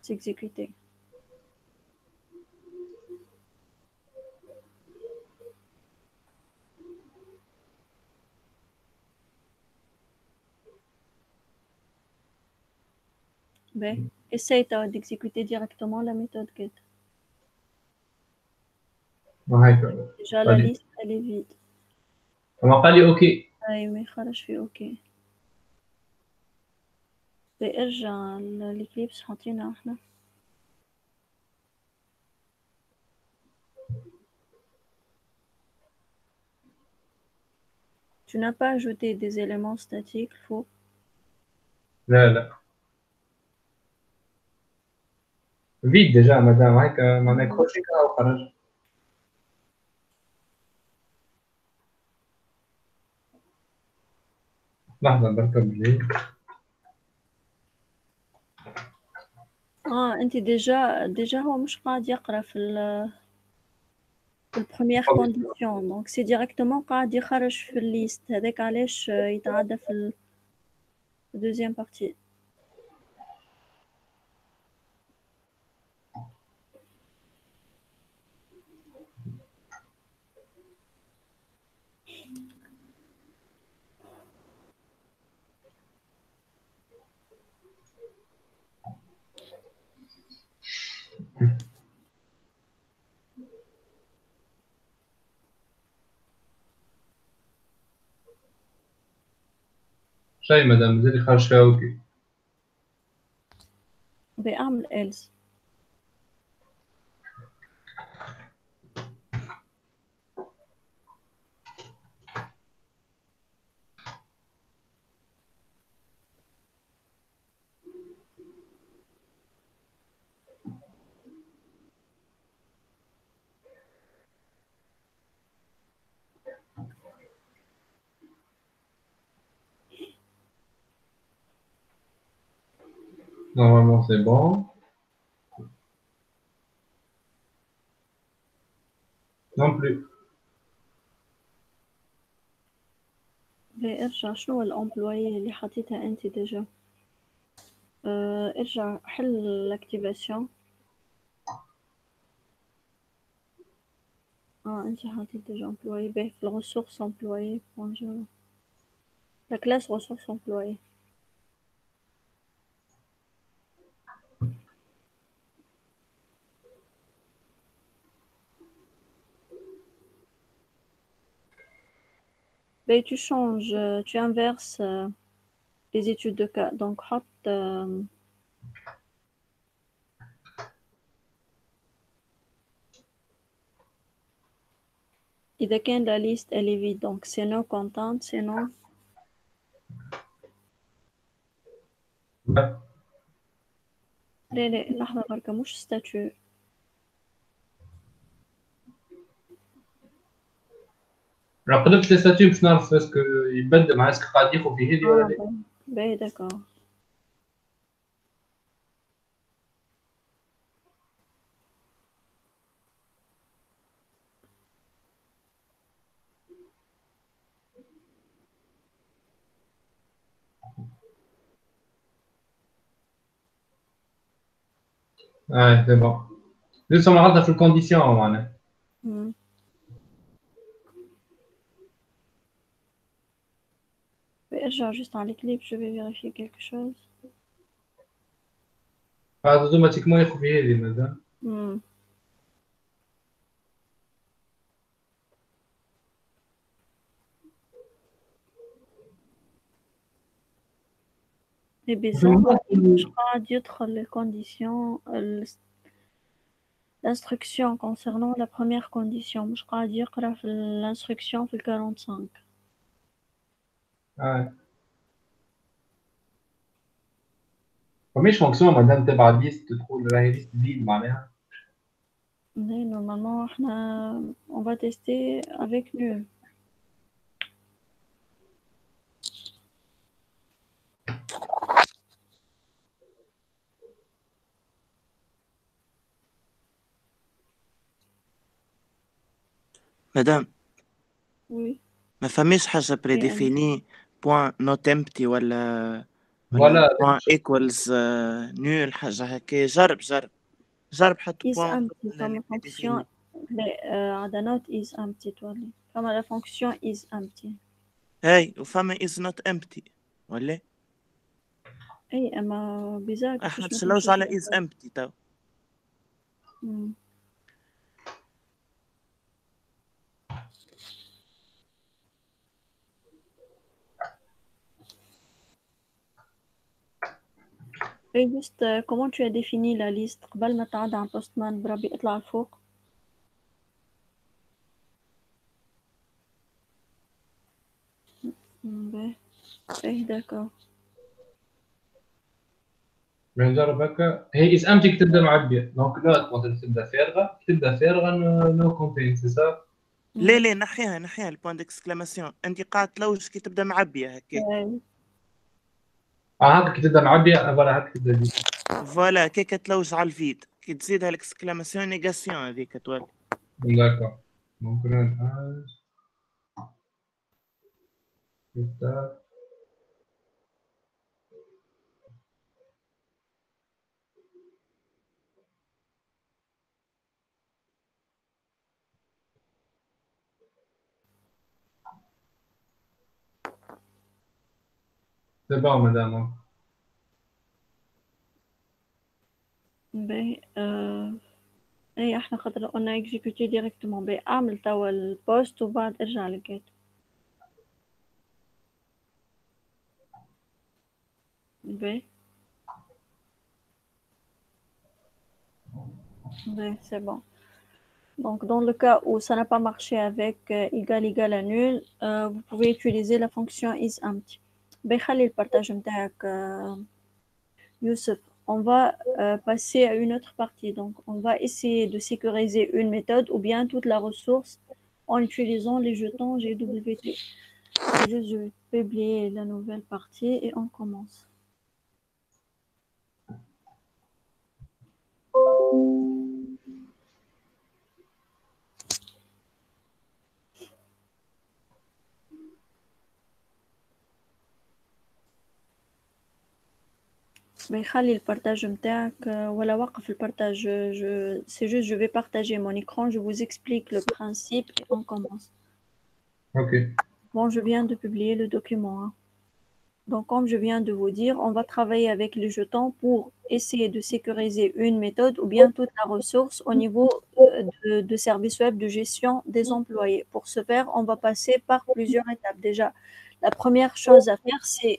s'exécuter. Ben, essaye d'exécuter directement la méthode get. Déjà la liste elle est vide. On m'a pas dit OK. mais خرج في OK. ارجع الإكليبس حاطينها احنا. Tu n'as pas ajouté des éléments statiques faux. لا لا. vide déjà madame. هيك ما نكروشي كده وخرج. لحظة بركب لي. انت ديجا هو مش قاعد يقرا في البروميير كونديسيون، دونك سي ديريكتومون قاعد يخرج في الليست هذاك، علاش يتعدى في الدوزيام بارتي. شاي مدام مازال خارج فيها اوكي. بأعمل إلز. Normalement c'est bon. Non plus. ارجع، شنو الامبلويي اللي حطيتها انت ديجا؟ ارجع حل الاكتيفاسيون. انت حطيت ديجا امبلويي به في الريسورس امبلويي بونجور لا كلاس ريسورس امبلويي. Ben, tu changes, tu inverses les études de cas. Donc, حط إذا كان la liste elle est vide, donc c'est non content, sinon لا لا لحظة بركة، مش statut. راه قلبت لي ستاتيو باش نعرف اسكو يبدل مع اسكو قاعد ياخذ في هذه ولا لا. Ben, d'accord. سي بون. لسه ما غلطة في الكونديسيون معناها. Hmm. Ben, ارجع juste dans les clips, je vais vérifier quelque chose. هذا اوتوماتيكمون ياخذ في هذه مازال. Hmm. C'est bizarre, مش قاعد يدخل les conditions l'instruction concernant la première condition، مش قاعد يقرأ في l'instruction في 45. فماش فونكسيون مادام تبع ليست تدخل راهي ليست فيد معناها. Mais normalement on va tester avec nul. مدام Oui. ما فماش حاجة بريديفيني بوان نوت امبتي ولا فوالا بوان ايكوالز نول حاجة هكا. جرب حط is بوان empty فما fonction عدا not is empty تولي فما la fonction is empty. هاي وفما is not empty ولا اي اما بيزار احنا كيفاش تشلوش على is empty تو. Et juste comment tu as défini la liste قبل ما تعدى عن postman بربي اطلع الفوق. باهي d'accord. بنجرب هكا. هي از امتي تبدا معبيه دونك لا تبدا فارغه نو كونتين سي سا. ليه نحيها البوان ديكسكلاماسيون. انت قاعد تلوج كي تبدا معبيه هكاك. هكا كي تبدا معبيه فوالا هكا تبدا دي. فوالا كي كتلوج على الفيد كي تزيدها الاكسكلاماسيون نيغاسيون هذيك تولي. داكور ممكن C'est bon, madame. باهي اي احنا خاطر قلنا اكزيكوتي ديريكتومون. باهي اعمل توا البوست وبعد ارجع للجيت. باهي c'est bon. Donc, dans le cas où ça n'a pas marché avec égal à nul, vous pouvez utiliser la fonction isEmpty. بخلي البارتاج نتاعك Youssef. On va passer à une autre partie. Donc, on va essayer de sécuriser une méthode ou bien toute la ressource en utilisant les jetons GWT. Je vais publier la nouvelle partie et on commence. بيخلي البارتاج متاعك ولا وقف البارتاج. C'est juste je vais partager mon écran, je vous explique le principe et on commence. Ok. Bon, je viens de publier le document. Hein. Donc, comme je viens de vous dire, on va travailler avec les jetons pour essayer de sécuriser une méthode ou bien toute la ressource au niveau de service web de gestion des employés. Pour ce faire, on va passer par plusieurs étapes. Déjà, la première chose à faire, c'est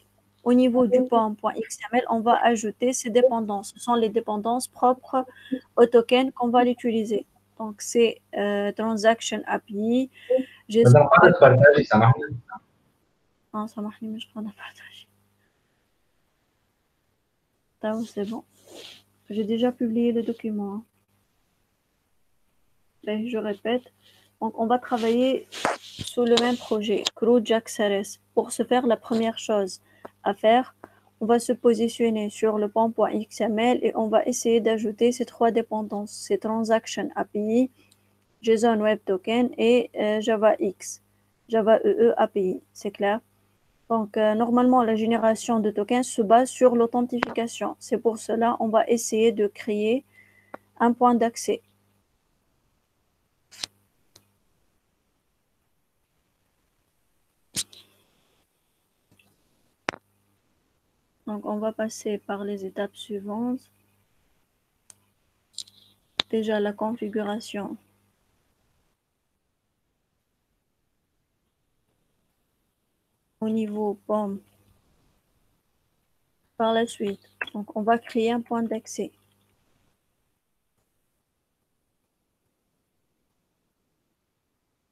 au niveau du POM.xml, on va ajouter ces dépendances. Ce sont les dépendances propres au token qu'on va l'utiliser. Donc, c'est Transaction API. Ah, ça marche, mais je prends la partage. C'est bon. J'ai déjà publié le document. Ben, je répète. Donc, on va travailler sous le même projet, CrewJaxRS. Pour ce faire, la première chose à faire, on va se positionner sur le POM.xml et on va essayer d'ajouter ces trois dépendances, ces Transaction API, JSON Web Token et JavaX, Java EE API. C'est clair? Donc, normalement, la génération de tokens se base sur l'authentification. C'est pour cela on va essayer de créer un point d'accès. Donc, on va passer par les étapes suivantes. Déjà, la configuration. Au niveau POM. Par la suite, donc on va créer un point d'accès.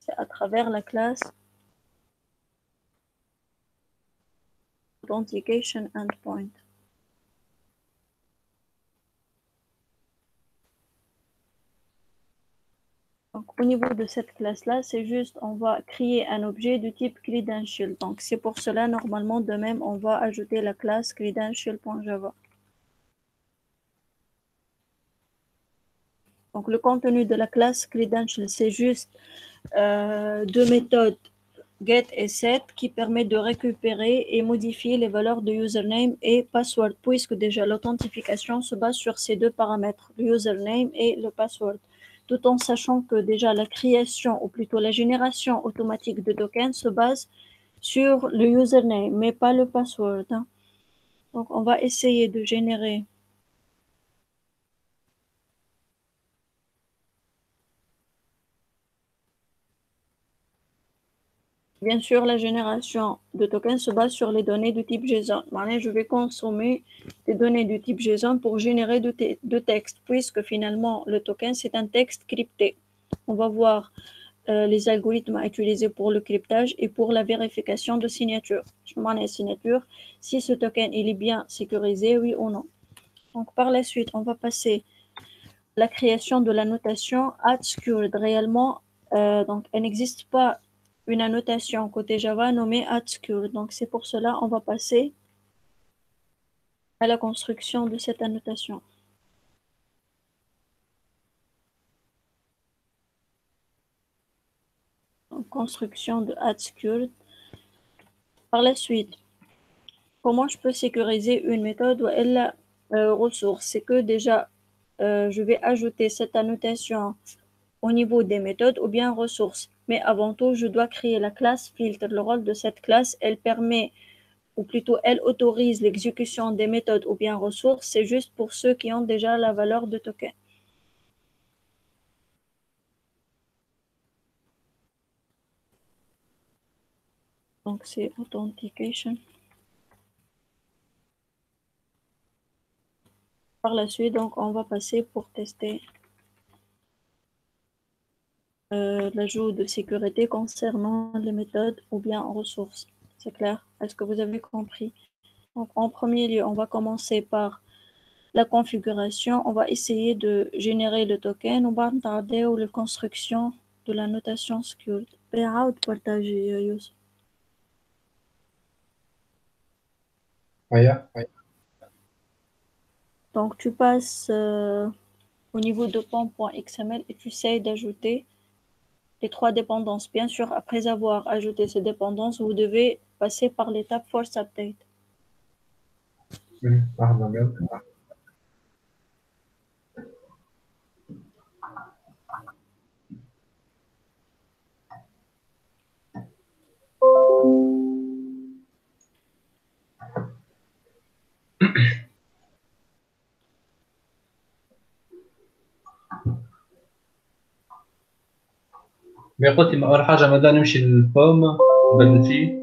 C'est à travers la classe Authentication Endpoint. Donc, au niveau de cette classe-là, c'est juste, on va créer un objet de type credential. Donc, c'est pour cela, normalement, de même, on va ajouter la classe credential.java. Donc, le contenu de la classe credential, c'est juste deux méthodes get et set qui permet de récupérer et modifier les valeurs de username et password, puisque déjà l'authentification se base sur ces deux paramètres, le username et le password, tout en sachant que déjà la création ou plutôt la génération automatique de tokens se base sur le username mais pas le password. Hein. Donc on va essayer de générer bien sûr, la génération de tokens se base sur les données de type JSON. Maintenant, je vais consommer des données du type JSON pour générer de texte, puisque finalement, le token, c'est un texte crypté. On va voir les algorithmes à utiliser pour le cryptage et pour la vérification de signature. Je m'en ai signature. Si ce token, il est bien sécurisé, oui ou non. Donc, par la suite, on va passer à la création de la notation @secured. Réellement, Donc, il n'existe pas une annotation côté Java nommée @secured. Donc, c'est pour cela on va passer à la construction de cette annotation. Donc, construction de @secured. Par la suite, comment je peux sécuriser une méthode ou elle ressource? C'est que déjà, je vais ajouter cette annotation au niveau des méthodes ou bien ressources. Mais avant tout, je dois créer la classe filtre. Le rôle de cette classe, elle permet, ou plutôt elle autorise l'exécution des méthodes ou bien ressources. C'est juste pour ceux qui ont déjà la valeur de token. Donc c'est authentication. Par la suite, donc on va passer pour tester l'ajout de sécurité concernant les méthodes ou bien ressources. C'est clair? Est-ce que vous avez compris? Donc, en premier lieu, on va commencer par la configuration. On va essayer de générer le token. On va regarder la construction de la notation secured. Partager, Youssef. Oui. Donc, tu passes au niveau de pom.xml et tu essaies d'ajouter les 3 dépendances. Bien sûr, après avoir ajouté ces dépendances, vous devez passer par l'étape force update. Pardon. Mais قلت لي أول حاجة ماذا نمشي للبوم بدلتي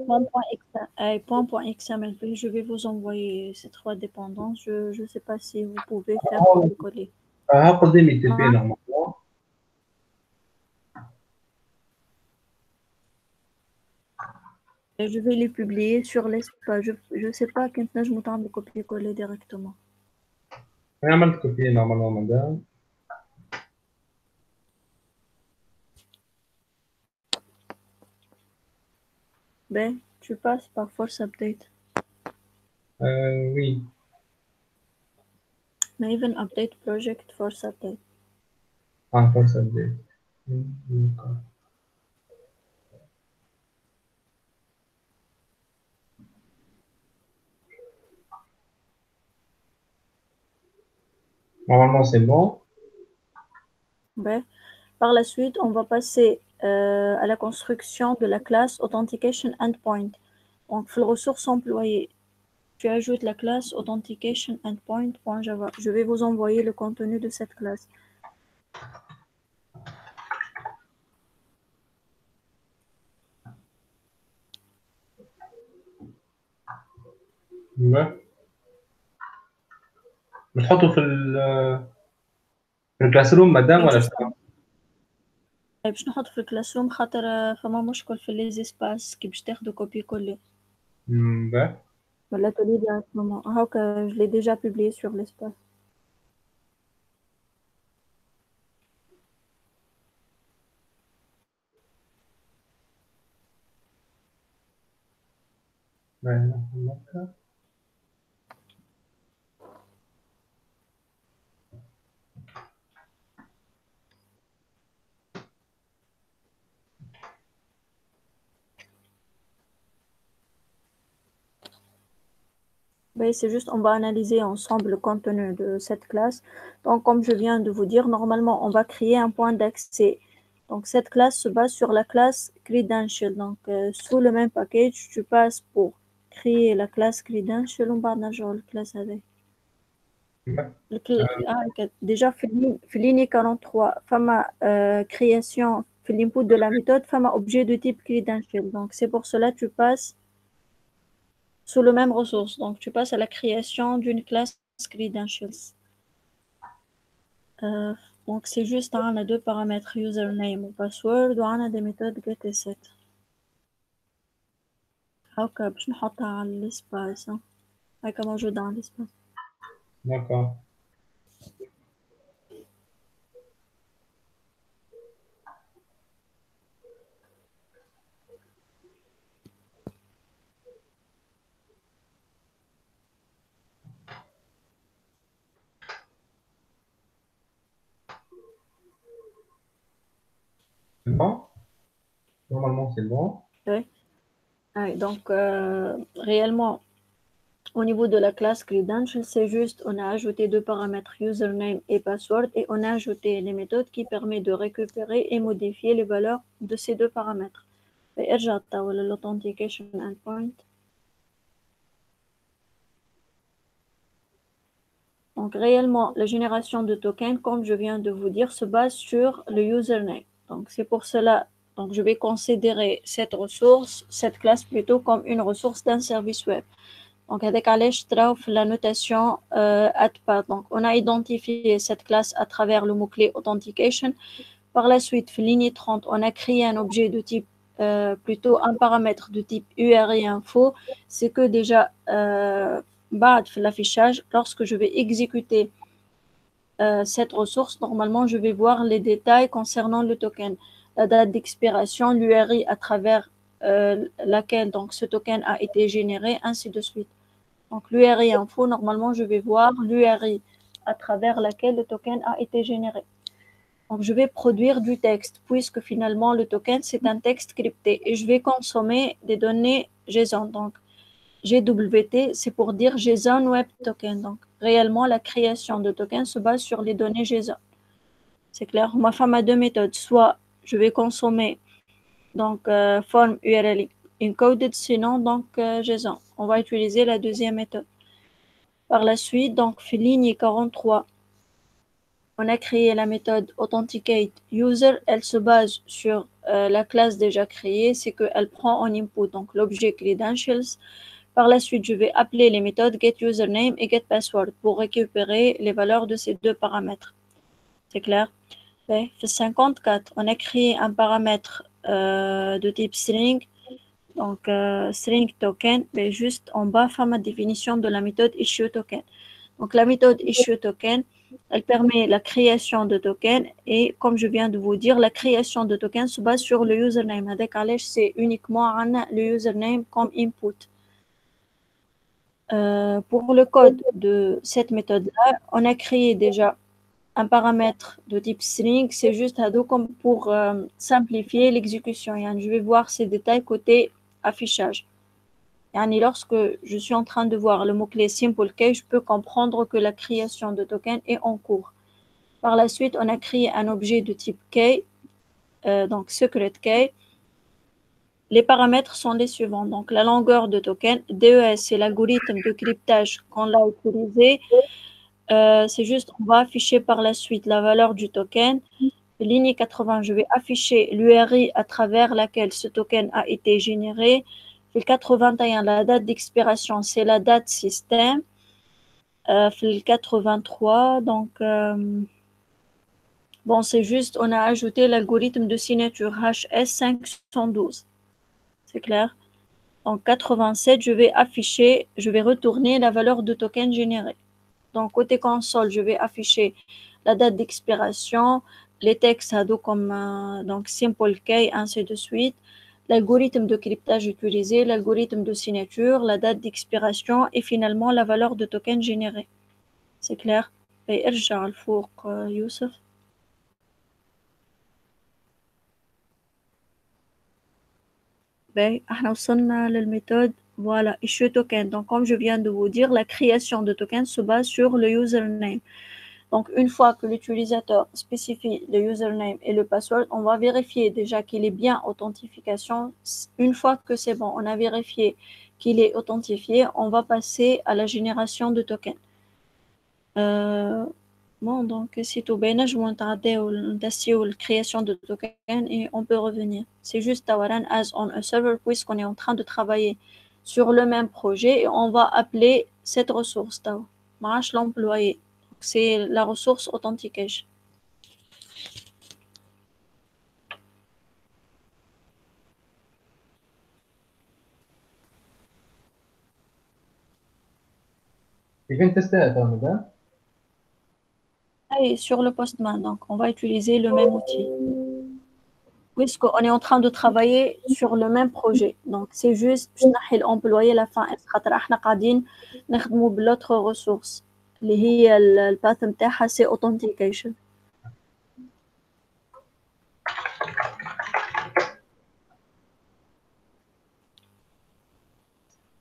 Point.xml, je vais vous envoyer ces 3 dépendances. Je ne sais pas si vous pouvez faire coller. قدامي تي بي نورمالمون. Et je vais les publier sur l'espace. Je ne sais pas quand je m'entends de copier-coller directement. أنا عملت كوبي نورمالمون مدام. Ben, tu passes par force update. Oui. Mais even update project force update. force update. D'accord. Normalement, c'est bon. Ben, par la suite, on va passer à la construction de la classe Authentication Endpoint. Donc, pour les ressources employées, tu ajoutes la classe Authentication Endpoint.java. Je vais vous envoyer le contenu de cette classe. Ouais. بتحطه في الكلاس روم مدام ولا شنو؟ باش نحط في الكلاس روم خاطر فما مشكل في لي زيسباس كي باش تاخدو كوبي كولي Ouais. ولا تولي ديريكتومون هاكا je l'ai déjà publié sur l'espace. Ouais. Ben, c'est juste, on va analyser ensemble le contenu de cette classe. Donc, comme je viens de vous dire, normalement, on va créer un point d'accès. Donc, cette classe se base sur la classe credential. Donc, sous le même package, tu passes pour créer la classe credential. On va نرجعوا للكلاس هذه. Déjà, في ligne 43, فما création, في l'input de la méthode, فما objet de type credential. Donc, c'est pour cela que tu passes sous le même ressource. Donc, tu passes à la création d'une classe credentials. Donc, c'est juste, on a 2 paramètres, username ou password, on a des méthodes get et set. هاكا باش نحطها على l'espace. هاكا موجودة على l'espace. D'accord. C'est bon? Normalement, c'est bon. Oui. Ouais, donc, réellement, au niveau de la classe credential, c'est juste, on a ajouté deux paramètres username et password et on a ajouté les méthodes qui permettent de récupérer et modifier les valeurs de ces deux paramètres. Et l'authentication endpoint. Donc, réellement, la génération de tokens, comme je viens de vous dire, se base sur le username. Donc, c'est pour cela, donc, je vais considérer cette ressource, cette classe plutôt comme une ressource d'un service web. Donc, avec Alej Trauf, la notation @path. Donc, on a identifié cette classe à travers le mot-clé authentication. Par la suite, ligne 30, on a créé un objet de type, plutôt un paramètre de type URI info. C'est que déjà, l'affichage, lorsque je vais exécuter cette ressource, normalement, je vais voir les détails concernant le token, la date d'expiration, l'URI à travers laquelle donc, ce token a été généré, ainsi de suite. Donc, l'URI info, normalement, je vais voir l'URI à travers laquelle le token a été généré. Donc, je vais produire du texte, puisque finalement, le token, c'est un texte crypté. Et je vais consommer des données JSON. Donc, GWT, c'est pour dire JSON Web Token. Donc, réellement, la création de tokens se base sur les données JSON. C'est clair. Ma femme a deux méthodes. Soit je vais consommer donc forme URL encoded, sinon donc JSON. On va utiliser la deuxième méthode. Par la suite, donc, ligne 43, on a créé la méthode authenticate user. Elle se base sur la classe déjà créée, c'est qu'elle prend en input donc l'objet credentials. Par la suite, je vais appeler les méthodes getUsername et getPassword pour récupérer les valeurs de ces deux paramètres. C'est clair? Okay. 54, on a créé un paramètre de type string, donc string token, mais juste en bas, ma définition de la méthode issueToken. Donc la méthode issueToken, elle permet la création de tokens et comme je viens de vous dire, la création de tokens se base sur le username. Avec Alej, c'est uniquement le username comme input. Pour le code de cette méthode-là, on a créé déjà un paramètre de type string, c'est juste comme pour simplifier l'exécution. Je vais voir ces détails côté affichage. Lorsque je suis en train de voir le mot-clé simple key, je peux comprendre que la création de token est en cours. Par la suite, on a créé un objet de type key, donc secret key. Les paramètres sont les suivants. Donc, la longueur de token. DES, c'est l'algorithme de cryptage qu'on l'a utilisé. C'est juste, on va afficher par la suite la valeur du token. Ligne 80, je vais afficher l'URI à travers laquelle ce token a été généré. Le 81, la date d'expiration, c'est la date système. Le 83, donc, bon, c'est juste, on a ajouté l'algorithme de signature HS512. C'est clair? En 87, je vais retourner la valeur de token généré. Donc, côté console, je vais afficher la date d'expiration, les textes comme donc simple key, ainsi de suite, l'algorithme de cryptage utilisé, l'algorithme de signature, la date d'expiration et finalement la valeur de token généré. C'est clair? Et ارجع الفوق Youssef. احنا وصلنا للميثode voilà issue token. Donc comme je viens de vous dire, la création de tokens se base sur le username. Donc une fois que l'utilisateur spécifie le username et le password, on va vérifier déjà qu'il est bien authentification. Une fois que c'est bon, on a vérifié qu'il est authentifié, on va passer à la génération de tokens. Bon, donc si tout bien, je vais la création de token et on peut revenir. C'est juste Tawaran as on a server puisqu'on est en train de travailler sur le même projet et on va appeler cette ressource marche l'employé. C'est la ressource authentication. Tu viens de tester à ton modèle? Et sur le Postman, donc on va utiliser le même outil. Puisqu'on est en train de travailler sur le même projet. Donc c'est juste نحي l'employé à la fin خاطر احنا قاعدين نخدموا بالautre ressource اللي هي الباث نتاعها c'est authentication.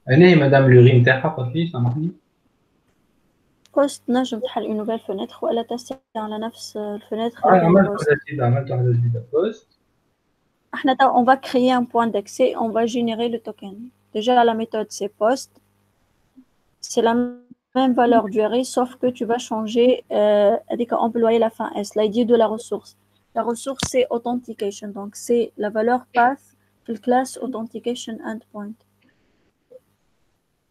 أنا هي مدام لوري نتاعها قلت سامحني. بوست نجم تحل une nouvelle fenêtre ولا تستعمل على نفس الفenêtre اللي فيها عملت البوست. واحدة جديدة، عملت واحدة جديدة بوست. احنا on va créer un point d'accès, on va générer le token. Déjà la méthode c'est post, c'est la même valeur du array sauf que tu vas changer employer la fin s, l'id de la ressource. La ressource c'est authentication, donc c'est la valeur path de la classe authentication endpoint.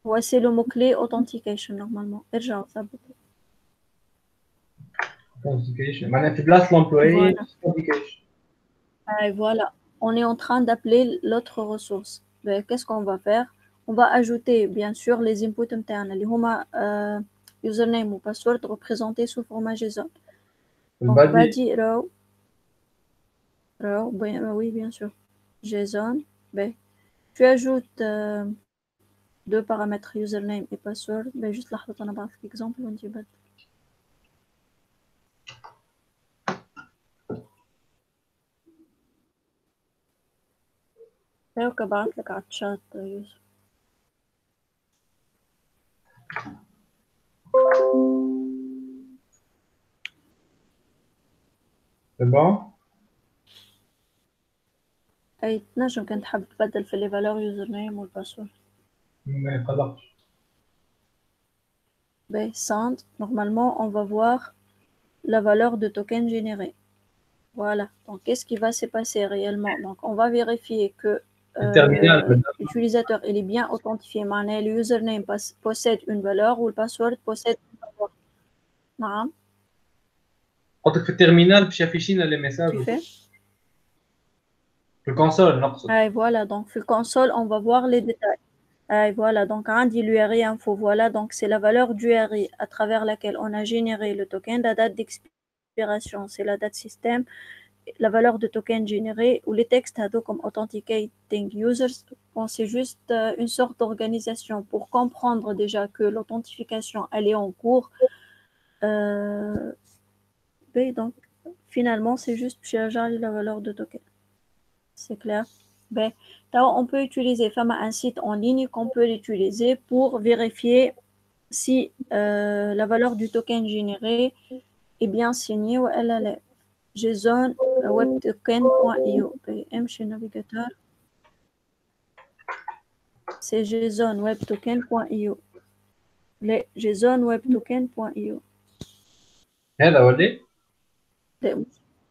Voici le mot-clé authentication normalement. ارجعوا ثبتوا. Authentication. معناها في بلاصة l'employé Voilà. authentication. Et voilà, on est en train d'appeler l'autre ressource. Ben, qu'est-ce qu'on va faire? On va ajouter bien sûr les inputs internes, les username ou password représentés sous format JSON. Donc body row, oui bien sûr, JSON. Ben, tu ajoutes deux paramètres username et password. Ben, juste là, on a un exemple. هيك بعت لك على الشات يوسف. C'est bon? أي تنجم كنت حابب تبدل في les valeurs username والباسورد. ما يقلقش. Ben, send, normalement, on va voir la valeur de token généré. Voilà. Donc, qu'est-ce qui va se passer réellement? Donc, on va vérifier que l'utilisateur il est bien authentifié. Le username possède une valeur ou le password possède une valeur. نعم. حطك في الترمينال باش يافيشي لنا لي ميساج. Tu fais? في الكونسول نقصد. Voilà. Donc, sur le console, on va voir les détails. Voilà, donc on dit l'URI info, voilà, donc c'est la valeur du URI à travers laquelle on a généré le token, la date d'expiration, c'est la date système, la valeur de token généré, ou les textes comme authenticating users, c'est juste une sorte d'organisation pour comprendre déjà que l'authentification elle est en cours. Donc finalement c'est juste charger la valeur de token. C'est clair? Ben, on peut utiliser un site en ligne qu'on peut l'utiliser pour vérifier si la valeur du token généré est bien signée ou elle est JSON webtoken.io. chez navigateur. C'est JSON webtoken.io. Les JSON webtoken.io. هذا هو اللي؟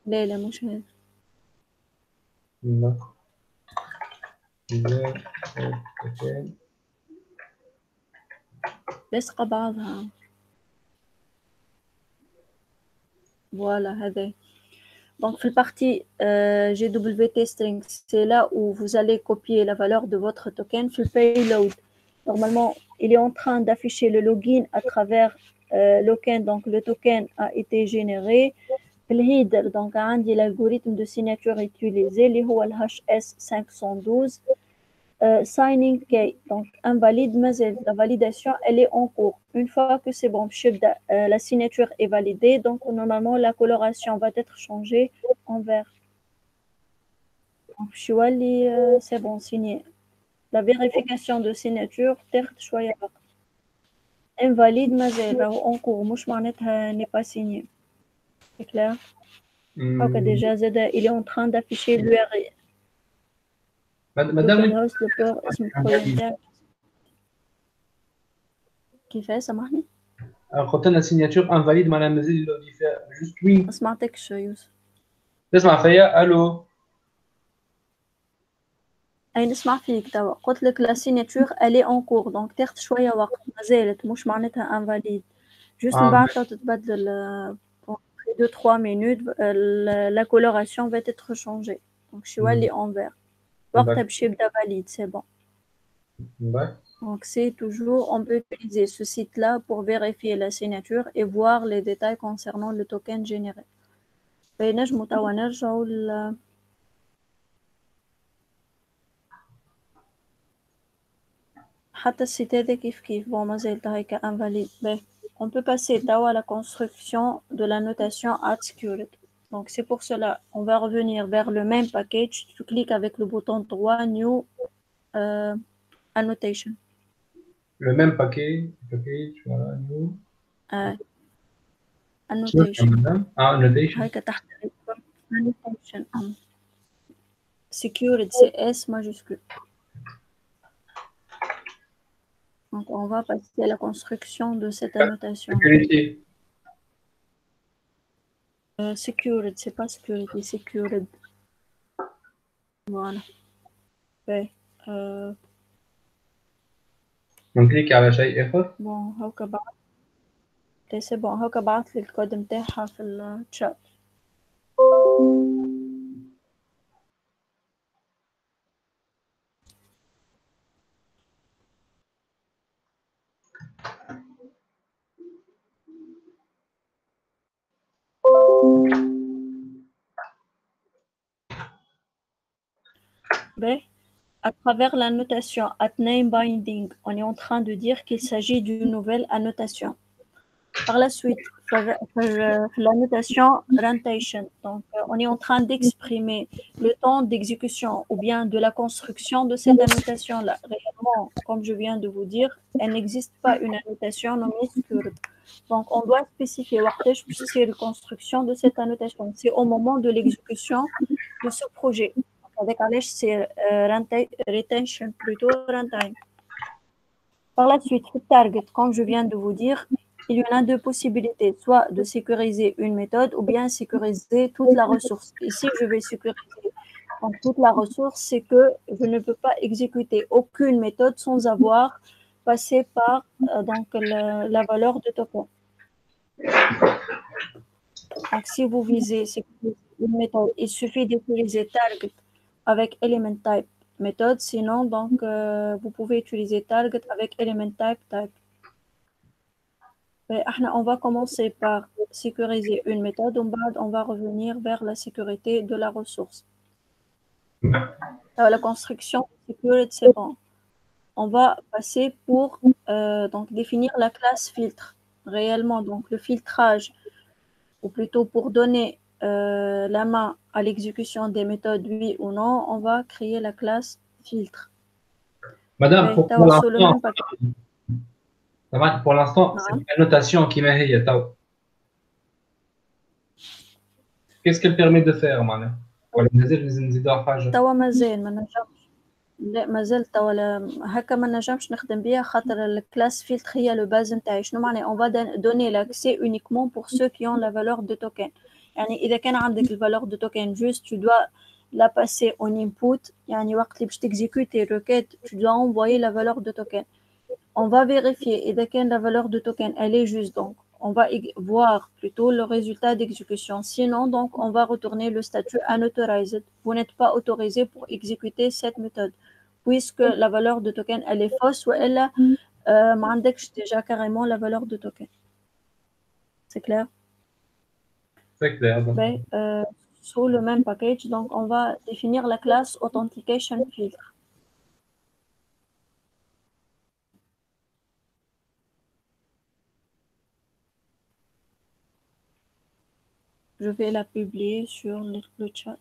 لا مش هذا. لصق بعضها. Voilà, هذا. Donc, في partie GWT string, c'est là où vous allez copier la valeur de votre token. في payload, normalement, il est en train d'afficher le login à travers token. Donc, le token a été généré. Le header, donc, عندي l'algorithme de signature utilisé, اللي هو le HS512. Signing key, donc invalide, mais la validation elle est en cours. Une fois que c'est bon, la signature est validée, donc normalement la coloration va être changée en vert. Donc c'est bon, signé. La vérification de signature invalide, mais en cours. مش معناتها n'est pas signé. C'est clair? Donc déjà il est en train d'afficher l'URL. مادام كيفاش سامحني؟ قلت لنا سيناتور انفاليد معناها مازال فيها جوست وين. ما سمعتكش يوسف. تسمع فيا؟ الو. اي نسمع فيك توا. قلت لك لا سيناتور الي اون كور دونك تاخذ شويه وقت مازالت مش معناتها انفاليد. جوست من بعد تتبدل 2-3 minutes la coloration va être changée. Donc je suis allé en vert. وقتها باش يبدا valide, c'est bon. Donc c'est toujours, on peut utiliser ce site-là pour vérifier la signature et voir les détails concernant le token généré. فنجموا توا نرجعوا حتى السيت هذا كيف bon مازال هيك invalide. On peut passer à la construction de la notation @secured. Donc c'est pour cela, on va revenir vers le même package. Tu cliques avec le bouton droit New Annotation. Le même package, voilà, new. annotation madame. Ah, annotation. هيك تحت annotation secured c'est S majuscule. Donc on va passer à la construction de cette annotation. Security. Secured, c'est pas security, secured. Voilà. Ouais. نكليك على شيء آخر. Bon هوكا بعت. c'est bon هوكا بعت لي الكود متاعها في الشات. À travers la notation at name binding, on est en train de dire qu'il s'agit d'une nouvelle annotation. Par la suite, la notation rentation, donc on est en train d'exprimer le temps d'exécution ou bien de la construction de cette annotation-là. Réellement, comme je viens de vous dire, elle n'existe pas une annotation nommée secured. Donc on doit spécifier la construction de cette annotation. C'est au moment de l'exécution de ce projet. Avec Alej, c'est retention plutôt runtime. Par la suite, le target, comme je viens de vous dire, il y en a deux possibilités, soit de sécuriser une méthode ou bien sécuriser toute la ressource. Ici, je vais sécuriser donc, toute la ressource, c'est que je ne peux pas exécuter aucune méthode sans avoir passé par donc, la valeur de token. Donc, si vous visez une méthode, il suffit d'utiliser target avec element type méthode, sinon donc vous pouvez utiliser target avec element type. On va commencer par sécuriser une méthode, on va revenir vers la sécurité de la ressource. La construction secured, c'est bon. On va passer pour donc définir la classe filtre. Réellement, donc le filtrage, ou plutôt pour donner la main à l'exécution des méthodes, oui ou non, on va créer la classe filtre. Madame, pour l'instant, c'est une annotation qui m'a dit. Qu'est-ce qu'elle permet de faire, madame? توا مازال ما نجمش لا مازال توا هكا ما نجمش نخدم بيها خاطر الكلاس فيلتر هي لو باز نتاعي. شنو معناها on va donner l'accès uniquement pour ceux qui ont la valeur de token. يعني إذا كان عندك الفالور de token juste tu dois la passer en input. يعني وقت اللي باش تexécuter requête tu dois envoyer la valeur de token. On va vérifier إذا كان la valeur de token elle est juste, donc on va voir plutôt le résultat d'exécution. Sinon, donc, on va retourner le statut unauthorized. Vous n'êtes pas autorisé pour exécuter cette méthode, puisque la valeur de token, elle est fausse ou elle a déjà carrément la valeur de token. C'est clair? C'est clair. Sous le même package, donc, on va définir la classe authentication filter. Je vais la publier sur le chat.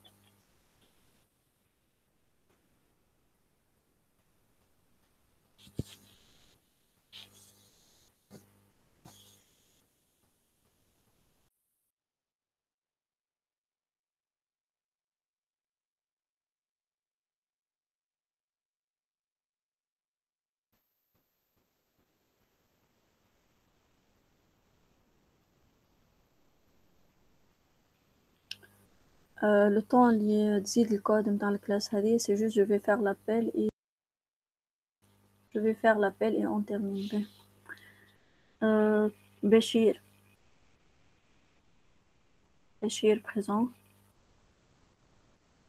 Le temps اللي تزيد الكود نتاع الكلاس هذه c'est juste je vais faire l'appel et on termine. Béchir présent.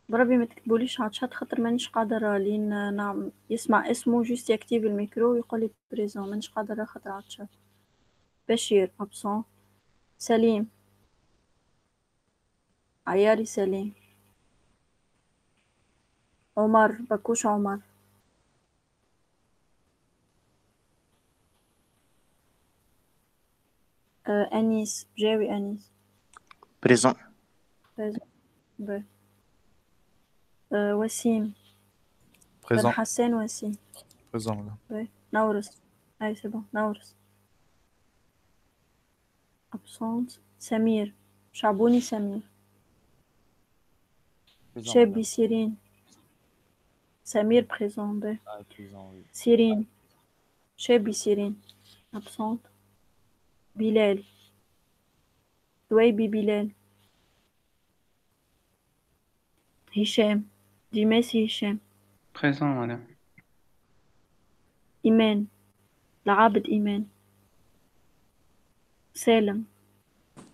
بربي ما تكتبوليش على الشات خاطر مانيش قادرة لين نعم يسمع اسمه جوست يكتيف الميكرو ويقول لي بريزون مانيش قادرة خاطر على الشات. بشير absent. سليم عياري سليم. عمر بكوش عمر. أنيس بجاوي أنيس. بريزون. بي. وسيم. Présent. بن حسين وسيم. Présent, là. بي. نورس. Allez, c'est bon. Naours. Absente. Samir. Chabouni Samir. Présent, Chebi madame. Sirine. Samir présent. Ben. Ah, présent, oui. Sirine. Chebi Sirine. Absente. Bilal. Douaibi Bilal. Hicham. Dimessi Hicham. Présent, madame. إيمان. العابد إيمان. سالم.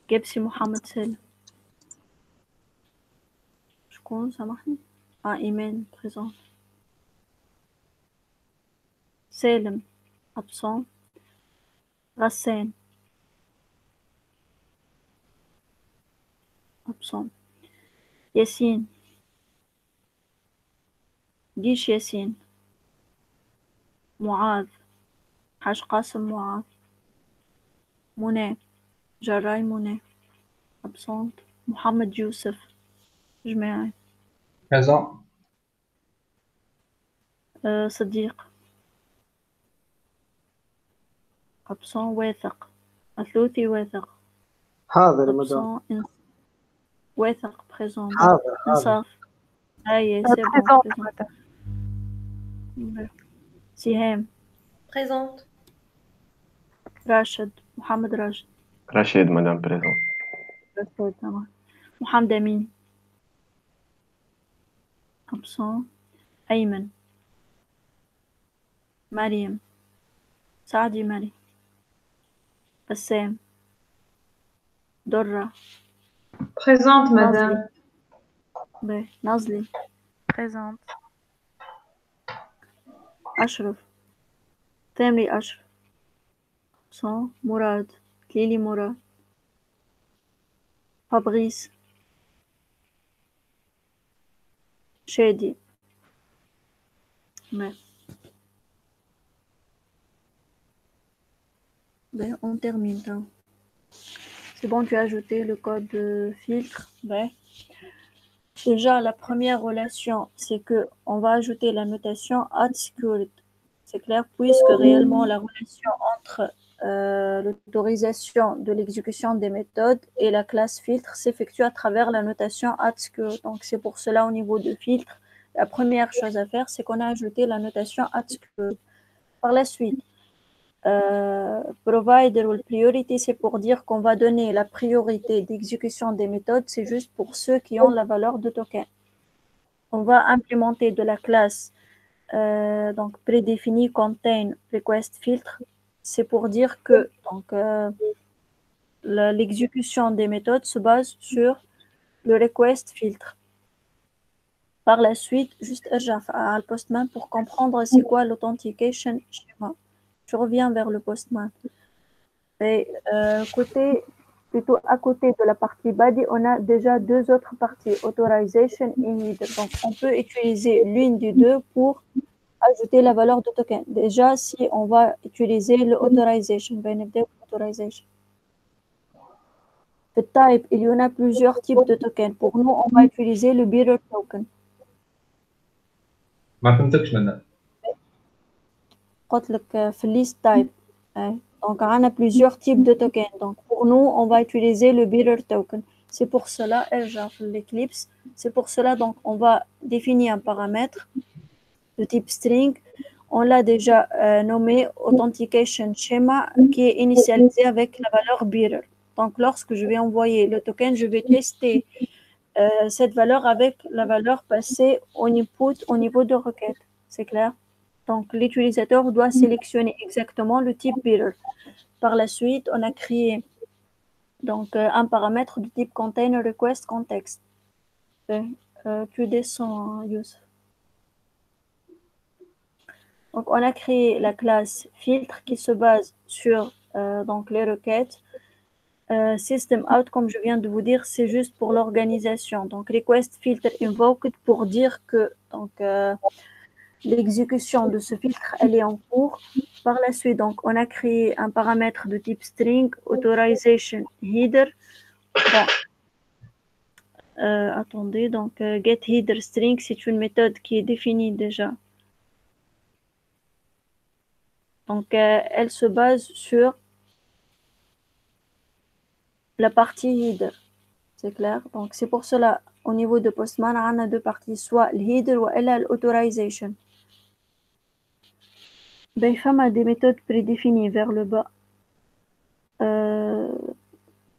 جبسي محمد سالم. شكون سامحني؟ إيمان présent. سالم absent. غسان absent. ياسين. جيش ياسين. معاذ. حاج قاسم معاذ. منى. جراي منى absent. محمد يوسف جماعي. Présent. صديق absent. واثق. أثلوثي واثق حاضر مدام. absent. واثق présent. حاضر حاضر. إنصاف. أي c'est bon présent. سهام. Présente. راشد. محمد راشد. رشيد مدام بريزون. راشد تمام. محمد أمين absent. أيمن. مريم. سعدي مريم. بسام. درة. Présente, madame. نازلي. Présente. أشرف. تامري أشرف absent. مراد. كليلي مراد. فابريس. شادي. Ouais. Ben, on termine. Hein. C'est bon, tu as ajouté le code de filtre. Ben. Déjà, la première relation, c'est que on va ajouter la notation add secured. C'est clair, puisque réellement la relation entre l'autorisation de l'exécution des méthodes et la classe filtre s'effectue à travers la notation add secured. Donc, c'est pour cela, au niveau de filtre, la première chose à faire, c'est qu'on a ajouté la notation add secured. Par la suite, provider ou priority, c'est pour dire qu'on va donner la priorité d'exécution des méthodes, c'est juste pour ceux qui ont la valeur de token. On va implémenter de la classe donc prédéfinie contain request filtre, c'est pour dire que donc l'exécution des méthodes se base sur le request filtre. Par la suite, juste à le postman pour comprendre c'est quoi l'authentication schéma. Je reviens vers le postman. Et plutôt à côté de la partie body, on a déjà deux autres parties, authorization et header. Donc, on peut utiliser l'une des deux pour ajouter la valeur de token. Déjà, si on va utiliser le authorization, le type, il y en a plusieurs types de tokens. Pour nous, on va utiliser le bearer token. ما فهمتكش مدام. قلت لك في list type. Donc, on a plusieurs types de tokens. Donc, pour nous, on va utiliser le bearer token. C'est pour cela, l'Eclipse. C'est pour cela, donc, on va définir un paramètre de type string. On l'a déjà nommé authentication schema qui est initialisé avec la valeur bearer. Donc, lorsque je vais envoyer le token, je vais tester cette valeur avec la valeur passée au input au niveau de requête. C'est clair? Donc, l'utilisateur doit sélectionner exactement le type bearer. Par la suite, on a créé donc, un paramètre de type container request context. Tu descends, Youssef. Donc, on a créé la classe filtre qui se base sur donc, les requêtes. System out, comme je viens de vous dire, c'est juste pour l'organisation. Donc, request filter invoked pour dire que donc, l'exécution de ce filtre, elle est en cours. Par la suite, donc, on a créé un paramètre de type string, authorization header. Bon. Attendez, donc, get header string, c'est une méthode qui est définie déjà. Donc, elle se base sur la partie header. C'est clair? Donc, c'est pour cela, au niveau de Postman, on a deux parties, soit le header ou l'autorization. Ben, il y a des méthodes prédéfinies vers le bas.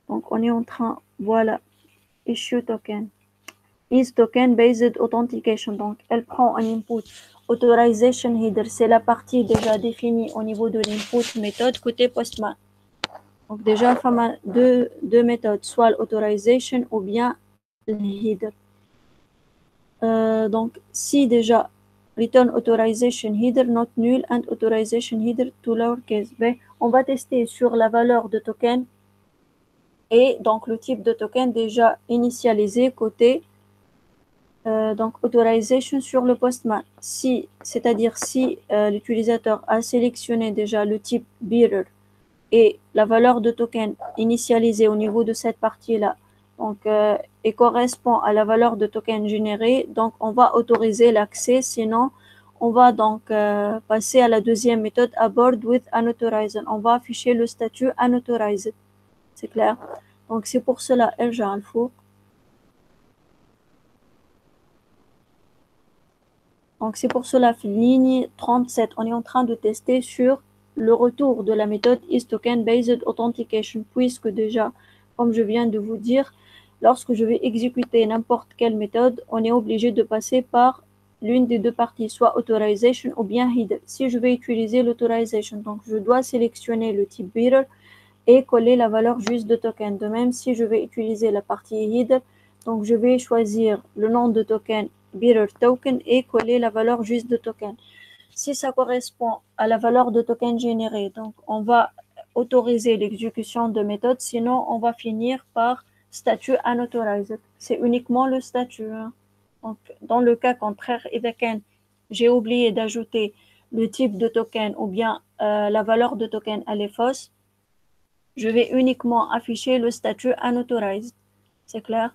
Donc, on est en train, voilà, issue token. Is token based authentication. Donc, elle prend un input authorization header. C'est la partie déjà définie au niveau de l'input méthode côté Postman. Donc, déjà, il y a deux méthodes, soit l'authorization ou bien le header. Donc, si déjà return authorization header not null and authorization header to lowercase, ben, on va tester sur la valeur de token et donc le type de token déjà initialisé côté donc authorization sur le Postman. Si, c'est-à-dire si l'utilisateur a sélectionné déjà le type bearer et la valeur de token initialisée au niveau de cette partie-là, donc, et correspond à la valeur de token générée, donc on va autoriser l'accès, sinon on va donc passer à la deuxième méthode, abort with unauthorized. On va afficher le statut unauthorized. C'est clair? Donc c'est pour cela, ارجع الفوق. Donc c'est pour cela, ligne 37, on est en train de tester sur le retour de la méthode isToken-based authentication, puisque déjà, comme je viens de vous dire, lorsque je vais exécuter n'importe quelle méthode, on est obligé de passer par l'une des deux parties, soit authorization ou bien header. Si je vais utiliser l'autorization, donc je dois sélectionner le type bearer et coller la valeur juste de token. De même, si je vais utiliser la partie header, donc je vais choisir le nom de token bearer token et coller la valeur juste de token. Si ça correspond à la valeur de token générée, donc on va autoriser l'exécution de méthode, sinon on va finir par statut unauthorized. C'est uniquement le statut. Hein. Donc, dans le cas contraire, j'ai oublié d'ajouter le type de token ou bien la valeur de token elle est fausse, je vais uniquement afficher le statut unauthorized. C'est clair?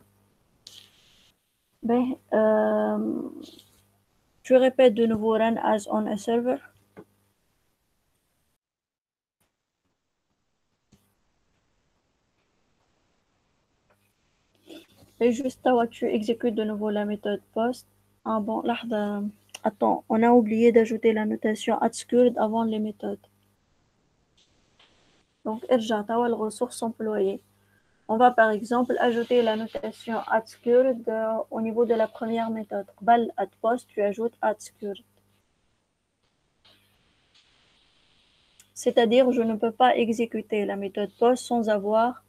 Ben, je répète de nouveau run as on a server. Et juste là, tu exécutes de nouveau la méthode post. Ah bon, là, attends, on a oublié d'ajouter la notation @secured avant les méthodes. Donc, ارجع توا les ressources employées. On va par exemple ajouter la notation @secured au niveau de la première méthode. قبل @post, tu ajoutes @secured. C'est-à-dire, je ne peux pas exécuter la méthode post sans avoir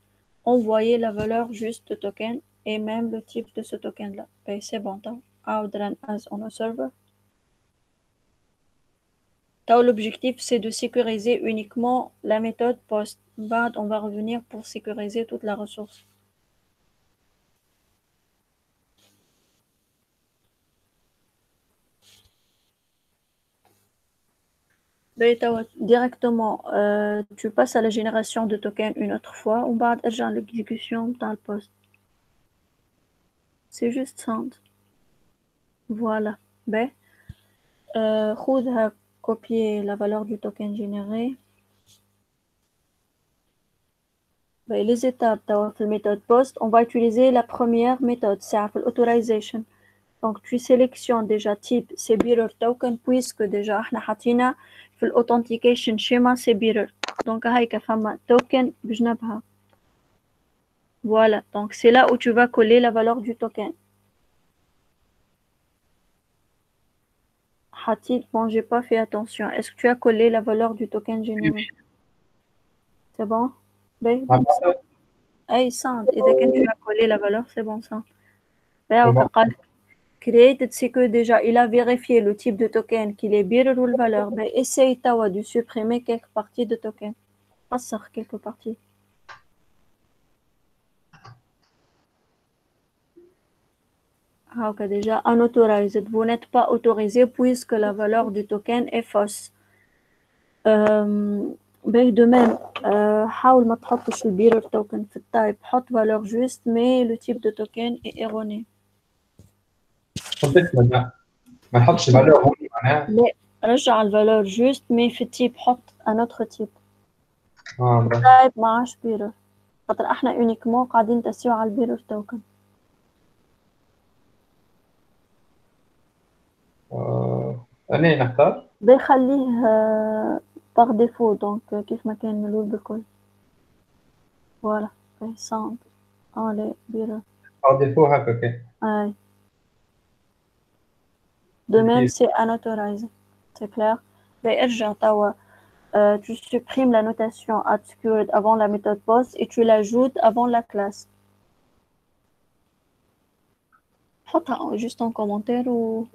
envoyé la valeur juste de token et même le type de ce token-là. Ben, c'est bon, out run as on a server. L'objectif, c'est de sécuriser uniquement la méthode post. On va revenir pour sécuriser toute la ressource. Directement, tu passes à la génération de tokens une autre fois, ou بعد ارجع l'exécution dans le poste. C'est juste simple. Voilà. Ben, خذها copier la valeur du token généré. Ben, les étapes dans la méthode post, on va utiliser la première méthode, c'est l'autorisation. Donc, tu sélectionnes déjà type, c'est bearer token, puisque déjà, احنا حاطينا في l'authentication schéma, c'est bearer. Donc, هيك فما token بجنبها. Voilà. Donc, c'est là où tu vas coller la valeur du token. Hatit, bon, j'ai pas fait attention. Est-ce que tu as collé la valeur du token généré? C'est bon? Ben, hey, ça. Et dès que tu as collé la valeur, c'est bon, ça. Ben, created, c'est que déjà, il a vérifié le type de token, qu'il est bearer ou la valeur. Ben, essaye de supprimer quelques parties de token. Passe quelques parties. Okay, déjà, unauthorized. Vous n'êtes pas autorisé puisque la valeur du token est fausse. De même, حاول ما تحطش البيرر token في التايب. حط valeur juste, mais le type de token est erroné. ما نحطش valeur هون معناها. لا، رجع الفالور juste, mais في التيب حط un autre type. bref. Type معاش بيرر خاطر احنا uniquement قاعدين نتسيو على البيرر توكن. أنا نختار بيخليه par défaut donc كيف ما كان ملول بالكل. Voilà, sound. Allez, بيرر. par défaut هكا كان. Ouais. De même, c'est unauthorized. C'est clair. Ben, ارجع توا. Tu supprimes la notation add-secured avant la méthode post et tu l'ajoutes avant la classe. حطها juste en commentaire ou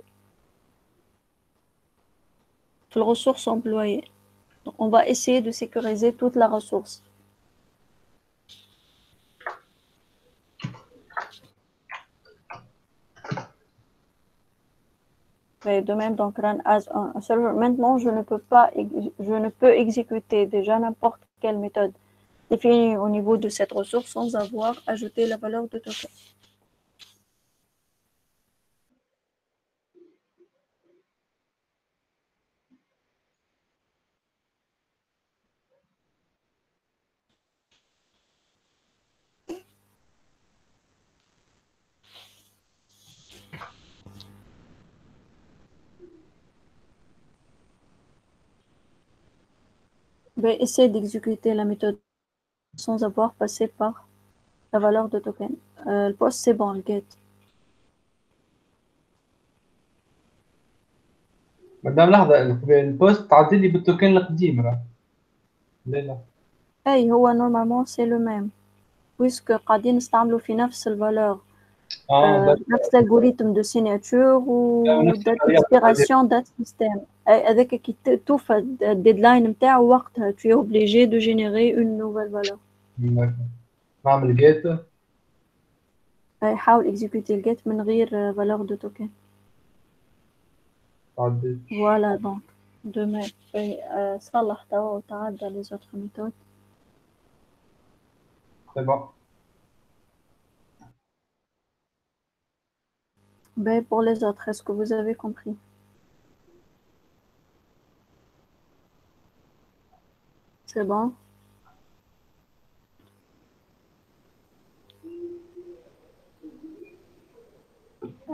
les ressources employées. Donc, on va essayer de sécuriser toute la ressource. Et de même, donc run as un serveur. Maintenant, je ne peux exécuter déjà n'importe quelle méthode définie au niveau de cette ressource sans avoir ajouté la valeur de token. Ben, essayer d'exécuter la méthode sans avoir passé par la valeur de token. Le post, c'est bon, le get. مدام لحظة البوست تعدل لي بالتوكن القديم راه. لا. Hey, هو normalement c'est le même. Puisque قاعدين نستعملوا في نفس الفالeur. نفس l'algorithme de signature ou date d'expiration date système. Avec qui توفى الديدلاين نتاعو وقتها tu es obligé de générer une nouvelle valeur. نعمل get. حاول exécuter le get من غير valeur de token. Voilà donc de même. صلح توا وتعدى les autres méthodes. C'est bon. Ben, pour les autres, est-ce que vous avez compris? C'est bon?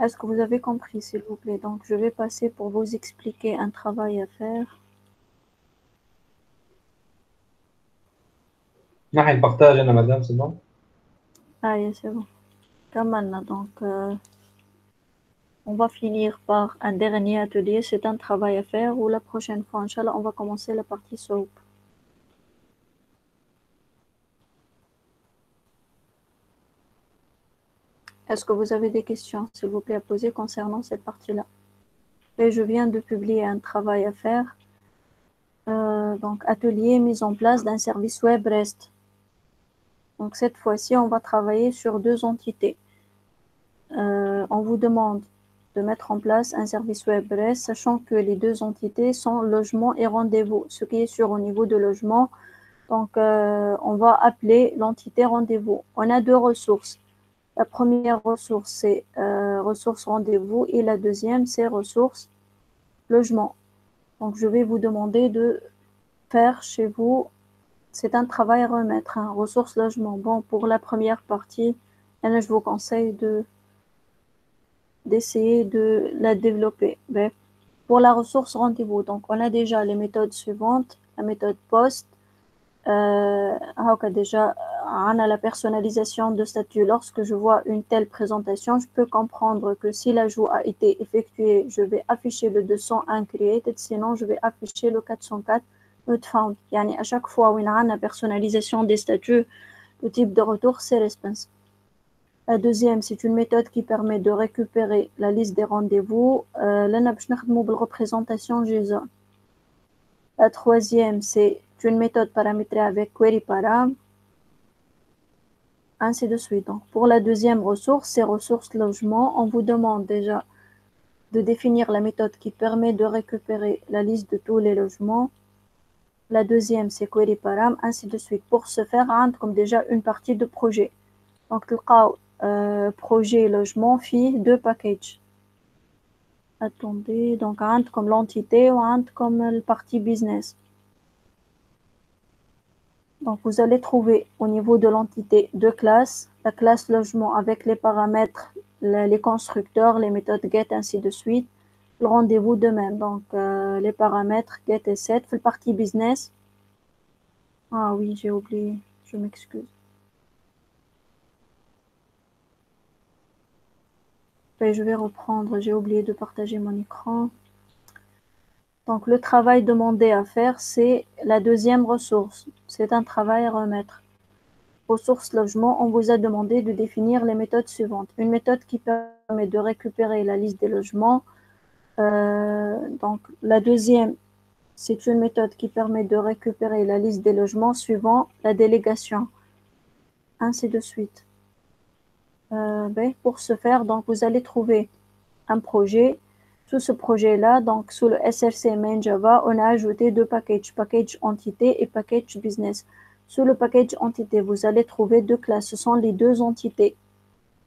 Est-ce que vous avez compris, s'il vous plaît? Donc, je vais passer pour vous expliquer un travail à faire. نحن partage أنا madame, c'est bon? Ah, oui, c'est bon. Comme maintenant, donc, on va finir par un dernier atelier. C'est un travail à faire ou la prochaine fois, Inch'Allah, on va commencer la partie SOAP. Est-ce que vous avez des questions, s'il vous plaît, à poser concernant cette partie-là? Et je viens de publier un travail à faire. Donc, atelier mise en place d'un service web REST. Donc, cette fois-ci, on va travailler sur deux entités. On vous demande de mettre en place un service web REST, sachant que les deux entités sont logement et rendez-vous. Ce qui est sûr au niveau de logement, donc on va appeler l'entité rendez-vous. On a deux ressources. La première ressource, c'est ressource rendez-vous et la deuxième, c'est ressource logement. Donc, je vais vous demander de faire chez vous, c'est un travail à remettre, hein, ressource logement. Bon, pour la première partie, je vous conseille d'essayer de la développer. Mais pour la ressource rendez-vous, donc on a déjà les méthodes suivantes, la méthode post, déjà on a la personnalisation de statut. Lorsque je vois une telle présentation, je peux comprendre que si l'ajout a été effectué, je vais afficher le 201 created, sinon je vais afficher le 404 not found. Yani à chaque fois où on a la personnalisation des statuts, le type de retour c'est response. La deuxième, c'est une méthode qui permet de récupérer la liste des rendez-vous. Là, nous avons représentation JSON. La troisième, c'est une méthode paramétrée avec query param, ainsi de suite. Donc, pour la deuxième ressource, c'est ressource logement. On vous demande déjà de définir la méthode qui permet de récupérer la liste de tous les logements. La deuxième, c'est query param, ainsi de suite. Pour ce faire, on a comme déjà une partie de projet. Donc, le projet logement fait deux packages. Attendez, donc on a comme l'entité ou on a comme la partie business. Donc, vous allez trouver au niveau de l'entité deux classes. La classe logement avec les paramètres, les constructeurs, les méthodes get, ainsi de suite. Le rendez-vous de même. Donc, les paramètres get et set. Fait partie business. Ah oui, j'ai oublié. Je m'excuse. Et je vais reprendre. J'ai oublié de partager mon écran. Donc, le travail demandé à faire, c'est la deuxième ressource. C'est un travail à remettre. Ressources logement, on vous a demandé de définir les méthodes suivantes. Une méthode qui permet de récupérer la liste des logements. Donc, la deuxième, c'est une méthode qui permet de récupérer la liste des logements suivant la délégation. Ainsi de suite. Pour ce faire, donc, vous allez trouver un projet. Sous ce projet-là, donc sous le SRC Main Java, on a ajouté deux packages, package entité et package business. Sous le package entité, vous allez trouver deux classes. Ce sont les deux entités.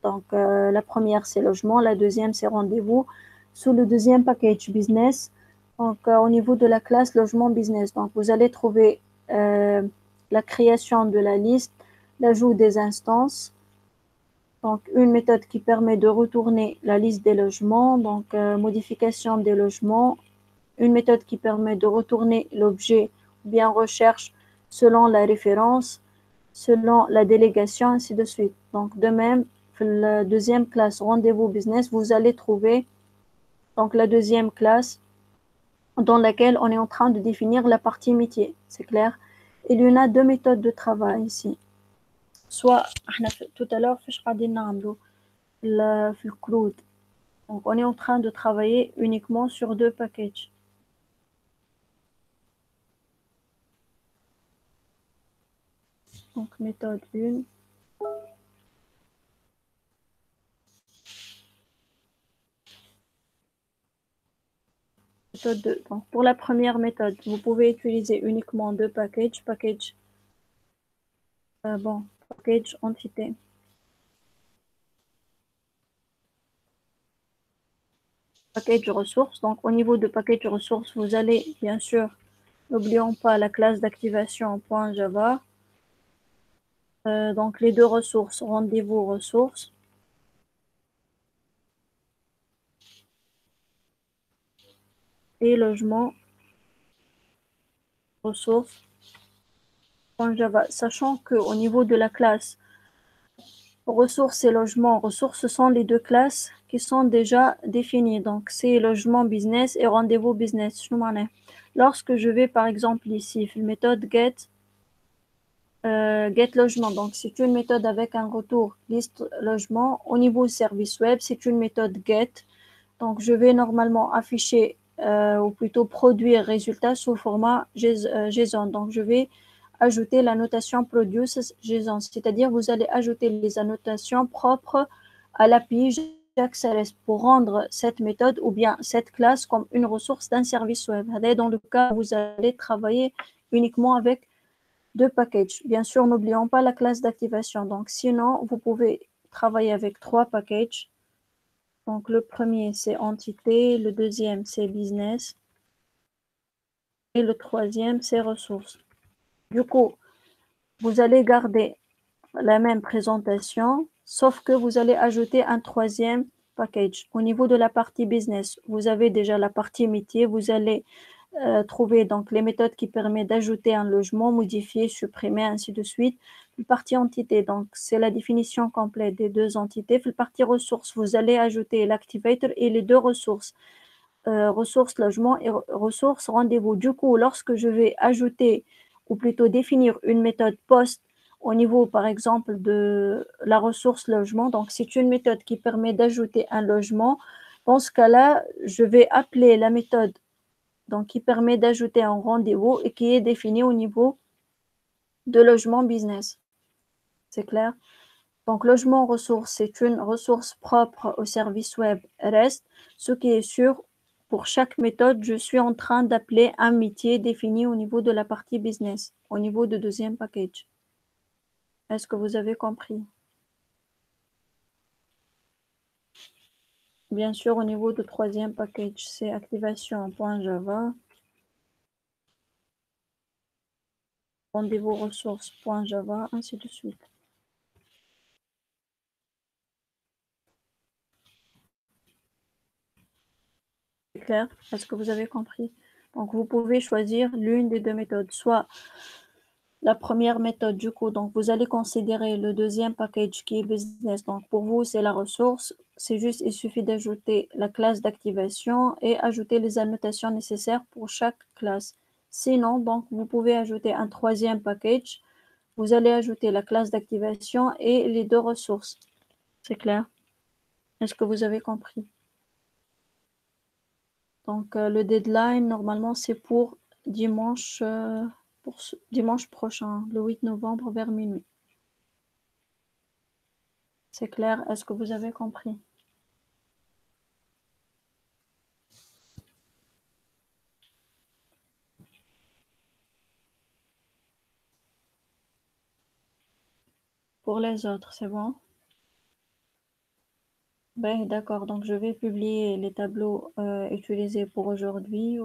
Donc, la première, c'est logement. La deuxième, c'est rendez-vous. Sous le deuxième package business, donc, au niveau de la classe logement business, donc, vous allez trouver la création de la liste, l'ajout des instances. Donc, une méthode qui permet de retourner la liste des logements, donc modification des logements. Une méthode qui permet de retourner l'objet ou bien recherche selon la référence, selon la délégation, ainsi de suite. Donc, de même, la deuxième classe rendez-vous business, vous allez trouver donc la deuxième classe dans laquelle on est en train de définir la partie métier. C'est clair? Il y en a deux méthodes de travail ici. Soit, tout à l'heure, le CRUD. Donc, on est en train de travailler uniquement sur deux packages. Donc, méthode 1. Méthode 2. Donc, pour la première méthode, vous pouvez utiliser uniquement deux packages. Package entité. Package ressources. Donc, au niveau de package ressources, vous allez, bien sûr, n'oublions pas la classe d'activation .java. Donc, les deux ressources, rendez-vous ressources. Et logement ressources .java. Sachant qu'au niveau de la classe ressources et logements, ressources, ce sont les deux classes qui sont déjà définies. Donc, c'est logement business et rendez-vous business. Lorsque je vais, par exemple, ici, la méthode get logement. Donc, c'est une méthode avec un retour liste logement. Au niveau service web, c'est une méthode get. Donc, je vais normalement afficher ou plutôt produire résultat sous format JSON. Donc, je vais ajouter la notation produce JSON, c'est-à-dire vous allez ajouter les annotations propres à l'API JAX-RS pour rendre cette méthode ou bien cette classe comme une ressource d'un service web. Dans le cas où vous allez travailler uniquement avec deux packages. Bien sûr, n'oublions pas la classe d'activation. Donc, sinon, vous pouvez travailler avec trois packages. Donc, le premier, c'est entité. Le deuxième, c'est business. Et le troisième, c'est ressources. Du coup, vous allez garder la même présentation, sauf que vous allez ajouter un troisième package. Au niveau de la partie business, vous avez déjà la partie métier. Vous allez trouver donc les méthodes qui permettent d'ajouter un logement, modifier, supprimer, ainsi de suite. La partie entité, donc c'est la définition complète des deux entités. La partie ressources, vous allez ajouter l'activator et les deux ressources. Ressources logement et ressources rendez-vous. Du coup, lorsque je vais ajouter ou plutôt définir une méthode post au niveau, par exemple, de la ressource logement, donc c'est une méthode qui permet d'ajouter un logement. Dans ce cas-là, je vais appeler la méthode donc qui permet d'ajouter un rendez-vous et qui est définie au niveau de logement business. C'est clair? Donc, logement ressource, c'est une ressource propre au service web REST. Ce qui est sûr, pour chaque méthode, je suis en train d'appeler un métier défini au niveau de la partie business, au niveau de deuxième package. Est-ce que vous avez compris? Bien sûr, au niveau de troisième package, c'est activation.java. rendez-vous ressources.java, ainsi de suite. C'est clair? Est-ce que vous avez compris? Donc, vous pouvez choisir l'une des deux méthodes, soit la première méthode, du coup, donc vous allez considérer le deuxième package qui est business. Donc, pour vous, c'est la ressource. C'est juste, il suffit d'ajouter la classe d'activation et ajouter les annotations nécessaires pour chaque classe. Sinon, donc, vous pouvez ajouter un troisième package. Vous allez ajouter la classe d'activation et les deux ressources. C'est clair? Est-ce que vous avez compris? Donc, le deadline, normalement, c'est pour dimanche prochain, le 8 novembre vers minuit. C'est clair? Est-ce que vous avez compris? Pour les autres, c'est bon? Ben, d'accord, donc je vais publier les tableaux utilisés pour aujourd'hui.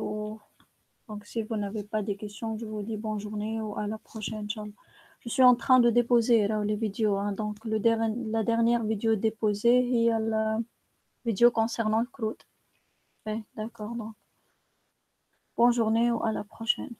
Donc, si vous n'avez pas de questions, je vous dis bonne journée ou à la prochaine. Inch'Allah. Je suis en train de déposer là, les vidéos. Hein. Donc, la dernière vidéo déposée, il y a la vidéo concernant le CRUD. Ouais, d'accord, donc bonne journée ou à la prochaine.